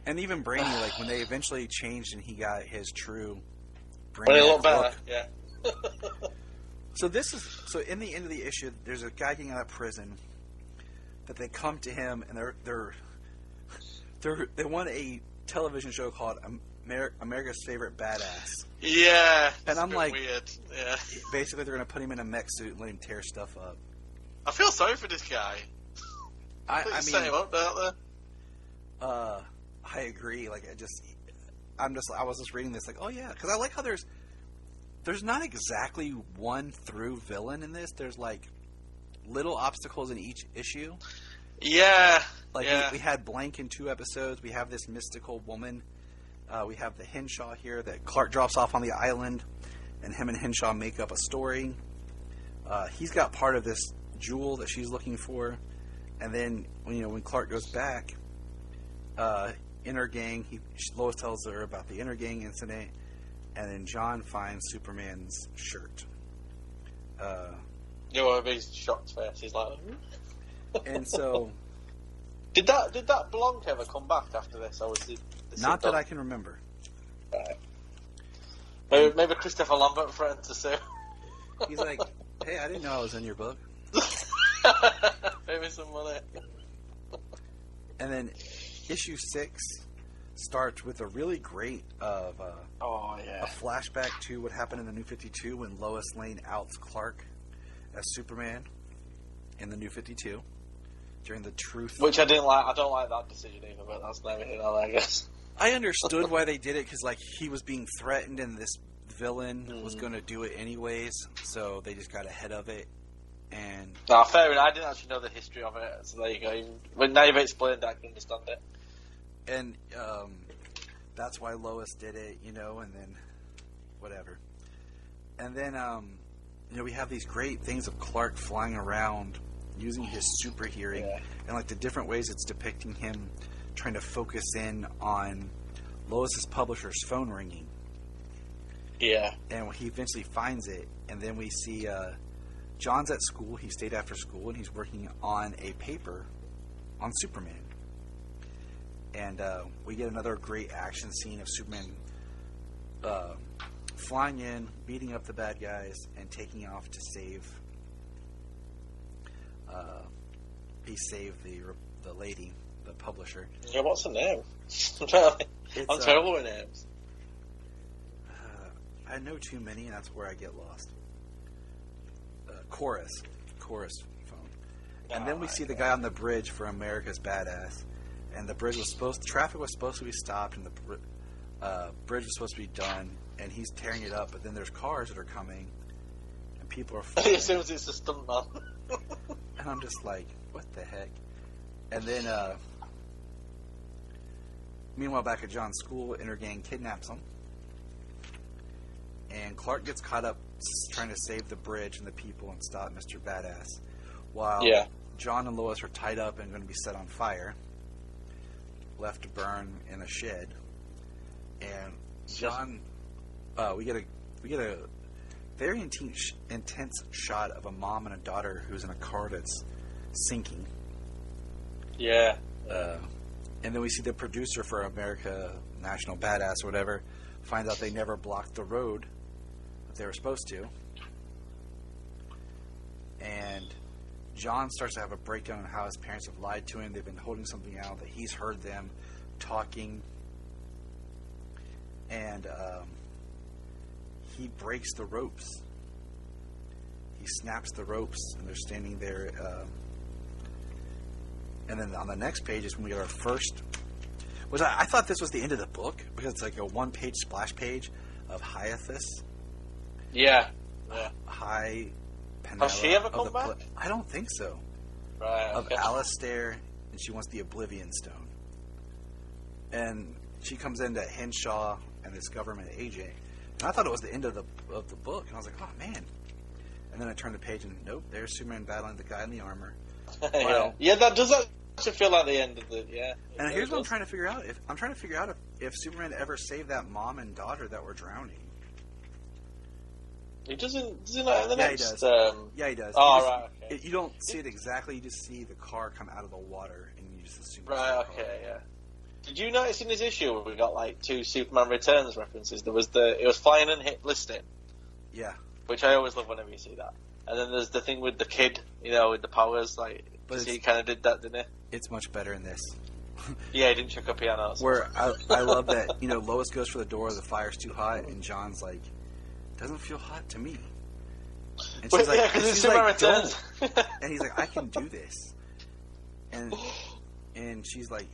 And even Brainy, like when they eventually changed and he got his true Brainy. When he looked better, look. yeah. So in the end of the issue, there's a guy getting out of prison that they come to him and they want a television show called America's Favorite Badass. Yeah, and I'm like, weird. Yeah. Basically, they're gonna put him in a mech suit and let him tear stuff up. I feel sorry for this guy. I mean, set him up, don't they? I agree. Like, I was just reading this, like, oh yeah, because I like how there's not exactly one through villain in this. There's like little obstacles in each issue. Yeah. Like we had Blank in 2 episodes. We have this mystical woman. We have the Henshaw here that Clark drops off on the island, and him and Henshaw make up a story. He's got part of this jewel that she's looking for, and then when Clark goes back, inner gang. Lois tells her about the inner gang incident, and then John finds Superman's shirt. He's shocked face. He's like, and so. Did that Blanc ever come back after this, or was it? Not that I can remember. Right. Maybe Christopher Lambert threatened to sue. He's like, hey, I didn't know I was in your book. Maybe some money. And then issue 6 starts with a really great a flashback to what happened in the New 52 when Lois Lane outs Clark as Superman in the New 52 during the Truth. Which I didn't like. I don't like that decision either, but that's neither here nor there, I guess. I understood why they did it because he was being threatened and this villain was going to do it anyways, so they just got ahead of it. And fair enough. I didn't actually know the history of it, so there you go. Now you've explained it, I can understand it. And that's why Lois did it, and then whatever. And then we have these great things of Clark flying around using his super hearing and like the different ways it's depicting him trying to focus in on Lois's publisher's phone ringing. Yeah. And he eventually finds it, and then we see John's at school. He stayed after school, and he's working on a paper on Superman. And we get another great action scene of Superman flying in, beating up the bad guys, and taking off to save. He saved the lady, the publisher. Yeah, what's her name? I'm terrible with names. I know too many, and that's where I get lost. Chorus phone. And then we see the guy on the bridge for America's Badass. And the bridge traffic was supposed to be stopped, and the bridge was supposed to be done, and he's tearing it up, but then there's cars that are coming, and people are falling. He assumes it's a stuntman. And I'm just like, what the heck? And then, meanwhile, back at John's school, Inner Gang kidnaps him, and Clark gets caught up trying to save the bridge and the people and stop Mr. Badass, while John and Lois are tied up and going to be set on fire, left to burn in a shed. And John, we get a very intense shot of a mom and a daughter who's in a car that's sinking. Yeah. And then we see the producer for America National Badass or whatever find out they never blocked the road that they were supposed to. And John starts to have a breakdown on how his parents have lied to him. They've been holding something out that he's heard them talking. And he breaks the ropes. He snaps the ropes, and they're standing there. And then on the next page is when we get our first... Which I thought this was the end of the book, because it's like a one-page splash page of Hyathus. Yeah. Hi, Penella. Has she ever come back? I don't think so. Right. Of Alistair, and she wants the Oblivion Stone. And she comes into Henshaw and this government agent. And I thought it was the end of the book, and I was like, oh, man. And then I turned the page, and nope, there's Superman battling the guy in the armor. Well, yeah, that does actually feel like the end of the And here's what I'm trying to figure out: if Superman ever saved that mom and daughter that were drowning. He doesn't. Does he not in the next? He does. Yeah, he does. Oh, right. Okay. You don't see it exactly. You just see the car come out of the water, and you just assume. Right. Okay. Yeah. Did you notice in this issue we got like 2 Superman Returns references? There was it was flying and hit listing. Yeah. Which I always love whenever you see that. And then there's the thing with the kid, with the powers, like, because he kind of did that, didn't he? It's much better in this. Yeah, he didn't check up piano. Where I love that, Lois goes for the door, the fire's too hot, and John's like, doesn't feel hot to me. And she's like, don't. And he's like, I can do this. And she's like,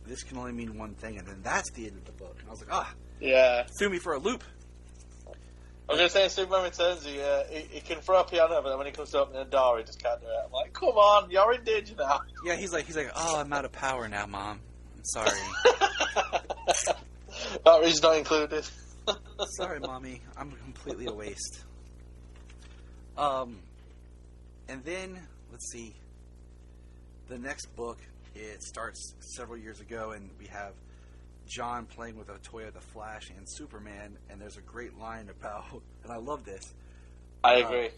this can only mean one thing, and then that's the end of the book. And I was like, yeah, threw me for a loop. I was going to say, Superman Returns, he can throw a piano, but then when he comes to opening the door, he just can't do it. I'm like, come on, you're in danger now. Yeah, he's like, oh, I'm out of power now, Mom. I'm sorry. Battery's not included. Sorry, Mommy. I'm completely a waste. And then, let's see. The next book, it starts several years ago, and we have John playing with a toy of the Flash and Superman, and there's a great line about, and I love this. I agree.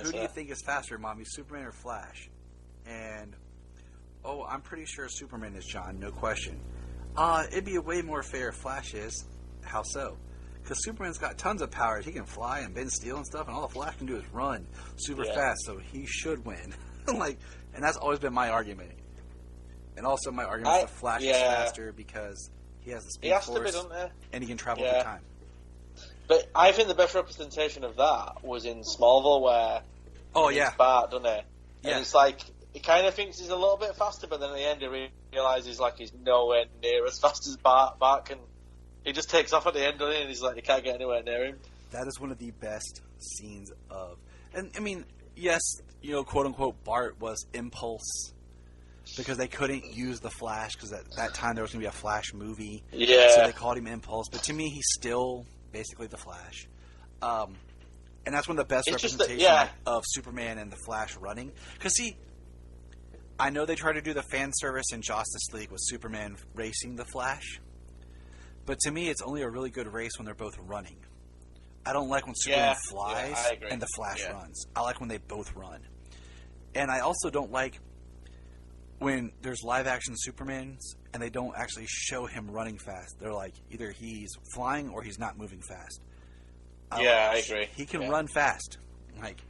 Who do you think is faster, Mommy, Superman or Flash? And, I'm pretty sure Superman is, John, no question. It'd be a way more fair if Flash is. How so? Because Superman's got tons of powers. He can fly and bend steel and stuff, and all the Flash can do is run super fast, so he should win. And that's always been my argument. And also my argument is the Flash is faster because he has the speed force, and he can travel through time. But I think the best representation of that was in Smallville, where he's Bart, doesn't he? Yeah. And it's like, he kind of thinks he's a little bit faster, but then at the end he realises he's nowhere near as fast as Bart can. He just takes off at the end, doesn't he? And he's like, you can't get anywhere near him. That is one of the best scenes of... And, I mean, yes, quote-unquote, Bart was Impulse, because they couldn't use the Flash, because at that time there was going to be a Flash movie. Yeah. So they called him Impulse. But to me, he's still basically the Flash. And that's one of the best representations of Superman and the Flash running. Because, see, I know they try to do the fan service in Justice League with Superman racing the Flash. But to me, it's only a really good race when they're both running. I don't like when Superman flies and the Flash runs. I like when they both run. And I also don't like when there's live-action Supermans and they don't actually show him running fast. They're like, either he's flying or he's not moving fast. I agree. He can run fast. Like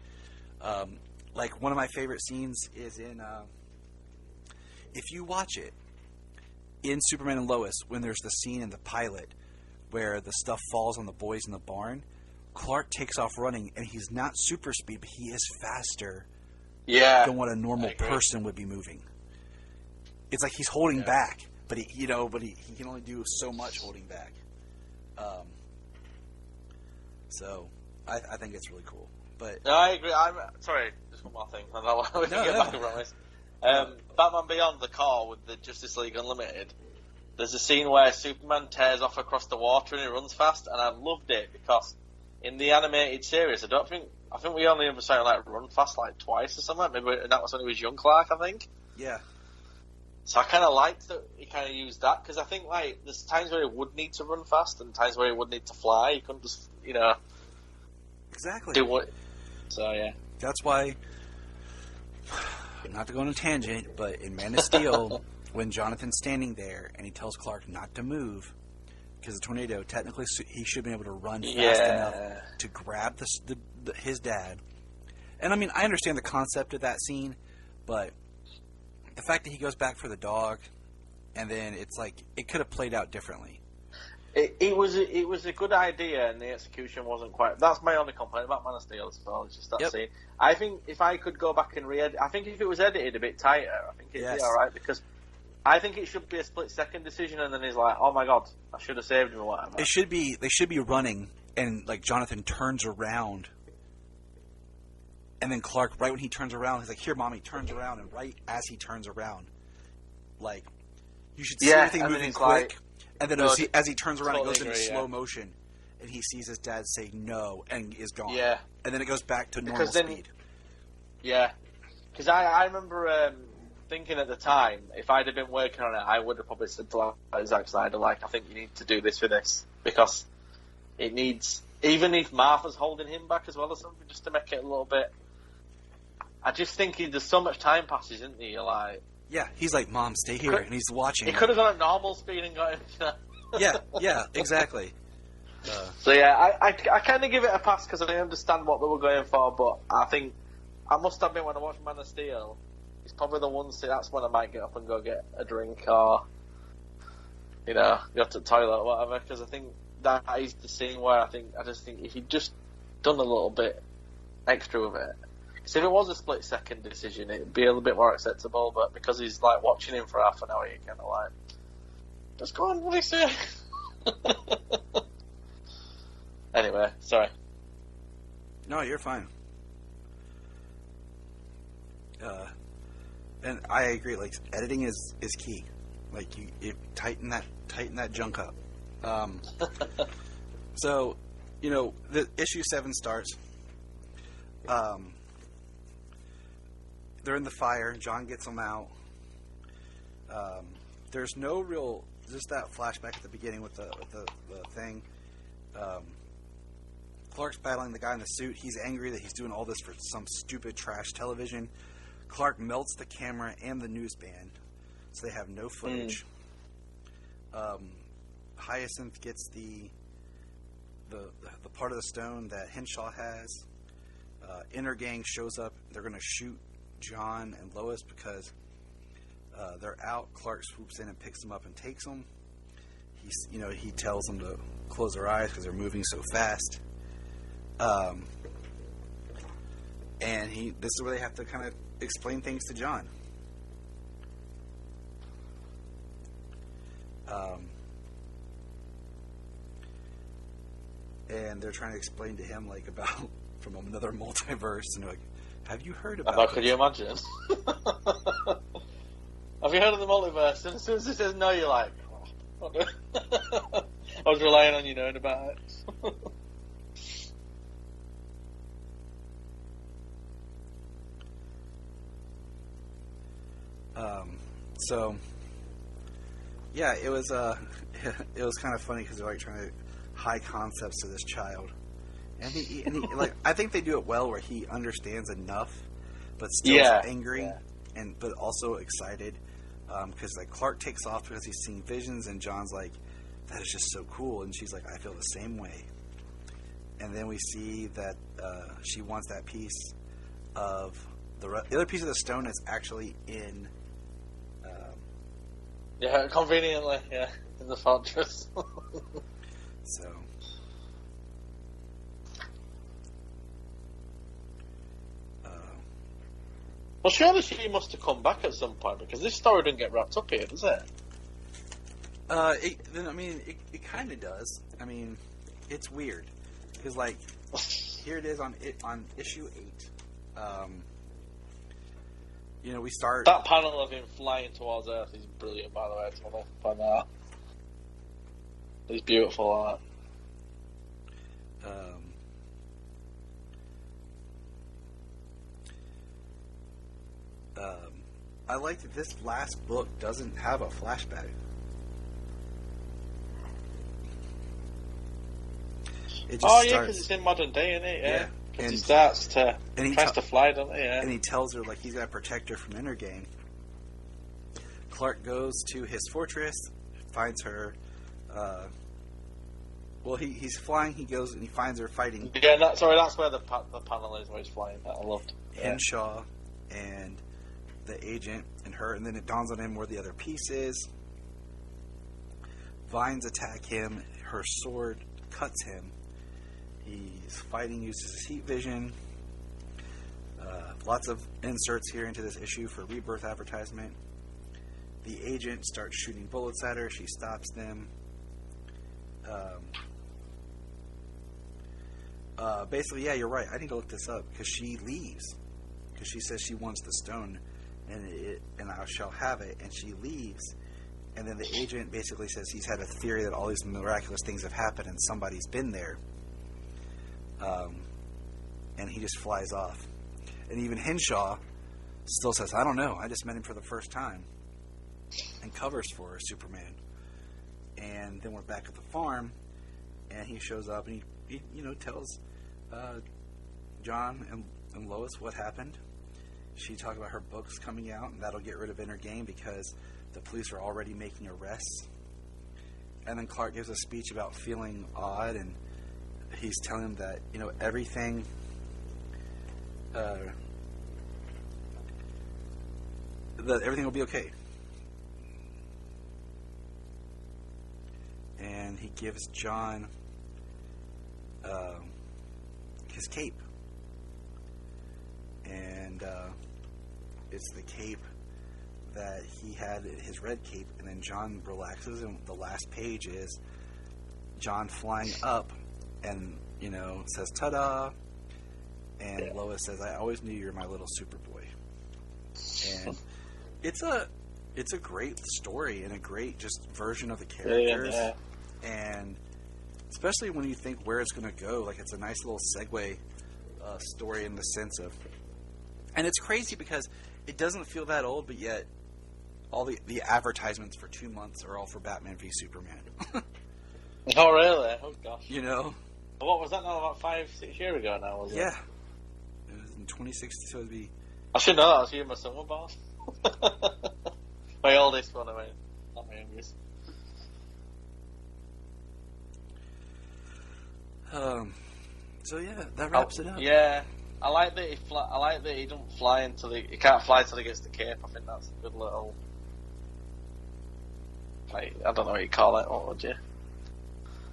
one of my favorite scenes is in... if you watch it, in Superman and Lois, when there's the scene in the pilot where the stuff falls on the boys in the barn, Clark takes off running, and he's not super speed, but he is faster than what a normal person would be moving. It's like he's holding back, but he can only do so much holding back. So I think it's really cool. But no, I agree. I'm sorry, just one more thing. I don't know we can get back around this. Batman Beyond the car with the Justice League Unlimited, there's a scene where Superman tears off across the water and he runs fast, and I loved it because in the animated series, I think we only ever saw him run fast twice or something. Maybe that was when he was young Clark, I think. Yeah. So I kind of liked that he kind of used that, because I think there's times where he would need to run fast and times where he would need to fly. He couldn't just exactly do what. So yeah, that's why. Not to go on a tangent, but in Man of Steel, when Jonathan's standing there and he tells Clark not to move because the tornado, technically he should be able to run fast enough to grab his dad. And I mean, I understand the concept of that scene, but the fact that he goes back for the dog and then it's like it could have played out differently. It was a good idea, and the execution wasn't quite. That's my only complaint about Man of Steel as well. It's just that scene. I think if I could go back and re-edit, I think if it was edited a bit tighter, I think it'd be all right, because I think it should be a split-second decision, and then he's like, "Oh my god, I should have saved him," or whatever. They should be running, and like Jonathan turns around, and then Clark, right when he turns around, he's like, "Here, Mommy," turns around, and right as he turns around, like you should see everything moving quick. Like, and then as he turns around, it goes into slow motion, and he sees his dad say no, and is gone. Yeah. And then it goes back to normal speed. Yeah. Because I remember thinking at the time, if I'd have been working on it, I would have probably said to Zack Snyder, like, I think you need to do this for this. Because it needs... Even if Martha's holding him back as well or something, just to make it a little bit... I just think there's so much time passes, isn't there? You're like... Yeah, he's like, "Mom, stay here," and he's watching. He could have gone at normal speed and got him. Yeah, exactly. So yeah, I kind of give it a pass because I understand what they were going for, but I think I must admit when I watch Man of Steel, it's probably the one scene that's when I might get up and go get a drink or go to the toilet or whatever, because I think that is the scene where I just think if he'd just done a little bit extra with it. Because if it was a split-second decision, it'd be a little bit more acceptable, but because he's, like, watching him for half an hour, you're kind of like, just go on, what do you say? Anyway, sorry. No, you're fine. And I agree, like, editing is key. Like, you tighten that junk up. So, the issue 7 starts. They're in the fire. John gets them out. There's no real, just that flashback at the beginning with the thing. Clark's battling the guy in the suit. He's angry that he's doing all this for some stupid trash television. Clark melts the camera and the news band, so they have no footage. Hyacinth gets the part of the stone that Henshaw has. Inner gang shows up. They're going to shoot John and Lois because they're out. Clark swoops in and picks them up and takes them. He tells them to close their eyes because they're moving so fast. And this is where they have to kind of explain things to John. And they're trying to explain to him like about from another multiverse, and they're like, "Have you heard about?" Could you imagine? Have you heard of the multiverse? And as soon as he says no, you're like, oh, I was relying on you knowing about it. So, yeah, it was kind of funny because they're like trying to high concepts to this child, and he like I think they do it well where he understands enough, but still is angry but also excited because like Clark takes off because he's seeing visions, and John's like, "That is just so cool," and she's like, "I feel the same way." And then we see that she wants that piece of the other piece of the stone that's actually in. Yeah, conveniently, in the fortress. So. Well, surely she must have come back at some point, because this story didn't get wrapped up here, does it? It kind of does. I mean, it's weird because, like, here it is on issue 8. We start that panel of him flying towards Earth is brilliant, by the way. It's one of that. It's beautiful art. I like that this last book doesn't have a flashback. It just because it's in modern day, isn't it? Yeah. Because he starts to... And he tries to fly, doesn't he? Yeah. And he tells her, like, he's got to protect her from Inner Gang. Clark goes to his fortress, finds her. He's flying. He goes and he finds her fighting. Yeah, that's where the panel is where he's flying. That I loved. Henshaw and the agent and her, and then it dawns on him where the other piece is. Vines attack him. Her sword cuts him. He's fighting, uses his heat vision. Lots of inserts here into this issue for Rebirth advertisement. The agent starts shooting bullets at her. She stops them. Basically, yeah, you're right. I need to look this up because she leaves because she says she wants the stone, and I shall have it. And she leaves, and then the agent basically says he's had a theory that all these miraculous things have happened and somebody's been there. And he just flies off. And even Henshaw still says, I don't know, I just met him for the first time. And covers for Superman. And then we're back at the farm, and he shows up, and he tells John and Lois what happened. She talked about her books coming out, and that'll get rid of Inner Game because the police are already making arrests. And then Clark gives a speech about feeling odd, and he's telling him that, everything... that everything will be okay. And he gives John his cape. And it's the cape that he had, his red cape, and then John relaxes, and the last page is John flying up and, says, ta-da! And Lois says, I always knew you were my little Superboy. And it's a great story and a great just version of the characters. Yeah. And especially when you think where it's going to go, like it's a nice little segue story in the sense of... And it's crazy because it doesn't feel that old, but yet all the advertisements for 2 months are all for Batman v Superman. Oh, really? Oh, gosh. What was that now, about 5-6 years ago now, was it? Yeah. It was in 2016, so it'd be... I should know that. I was you, my summer boss. My oldest one, I mean. Not my youngest. So yeah, that wraps it up. Yeah, I like that he don't fly until he can't fly until he gets the cape. I think that's a good little. Like, I don't know what you call it. What would you?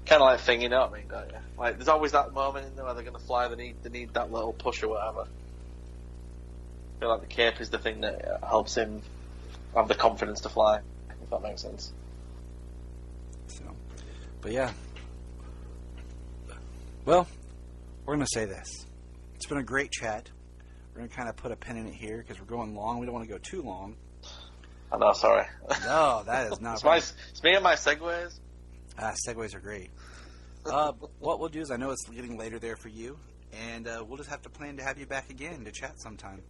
Kind of like thing, you know what I mean? Don't you? Like, there's always that moment in there where they're going to fly. They need that little push or whatever. I feel like the cape is the thing that helps him have the confidence to fly. If that makes sense. So, but yeah. Well, we're going to say this. It's been a great chat. We're going to kind of put a pin in it here because we're going long. We don't want to go too long. I know, sorry. No, that is not it's me and my segues. Segues are great. What we'll do is, I know it's getting later there for you, and we'll just have to plan to have you back again to chat sometime.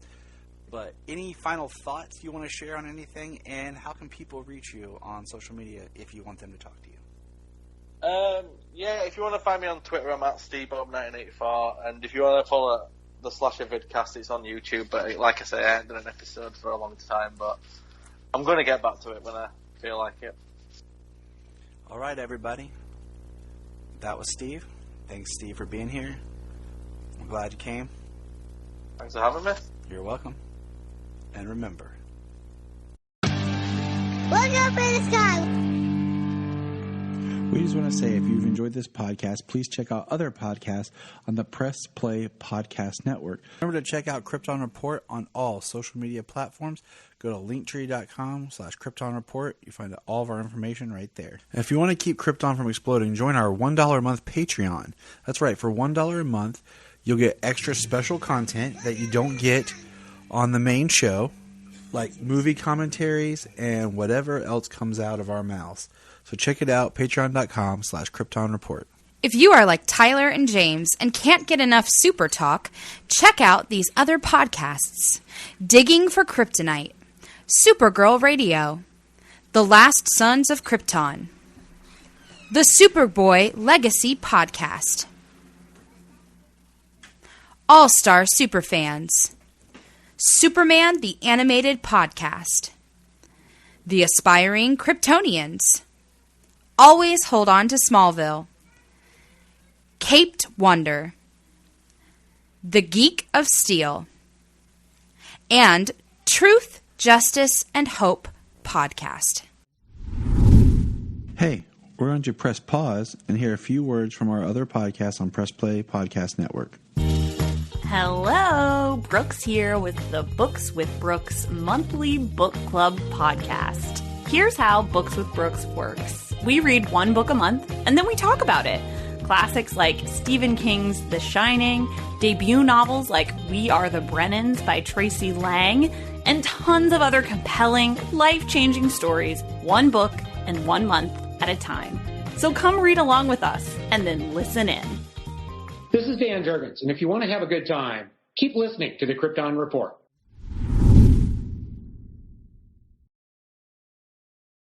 But any final thoughts you want to share on anything, and how can people reach you on social media if you want them to talk to you? Yeah, if you want to find me on Twitter, I'm at SteveBob1984, and if you want to follow the Slasher Vidcast, it's on YouTube, but like I say, I haven't done an episode for a long time, but I'm going to get back to it when I feel like it. Alright, everybody. That was Steve. Thanks, Steve, for being here. I'm glad you came. Thanks for having me. You're welcome. And remember... Look up in the sky! We just want to say, if you've enjoyed this podcast, please check out other podcasts on the Press Play Podcast Network. Remember to check out Krypton Report on all social media platforms. Go to linktree.com/Krypton Report. You find all of our information right there. And if you want to keep Krypton from exploding, join our $1 a month Patreon. That's right, for $1 a month, you'll get extra special content that you don't get on the main show, like movie commentaries and whatever else comes out of our mouths. So check it out, patreon.com/Krypton Report. If you are like Tyler and James and can't get enough super talk, check out these other podcasts. Digging for Kryptonite, Supergirl Radio, The Last Sons of Krypton, The Superboy Legacy Podcast, All-Star Superfans, Superman the Animated Podcast, The Aspiring Kryptonians. Always Hold On to Smallville. Caped Wonder. The Geek of Steel. And Truth, Justice, and Hope podcast. Hey, we're going to press pause and hear a few words from our other podcasts on Press Play Podcast Network. Hello, Brooks here with the Books with Brooks monthly book club podcast. Here's how Books with Brooks works. We read one book a month, and then we talk about it. Classics like Stephen King's The Shining, debut novels like We Are the Brennans by Tracy Lang, and tons of other compelling, life-changing stories, one book and 1 month at a time. So come read along with us, and then listen in. This is Dan Jurgens, and if you want to have a good time, keep listening to the Krypton Report.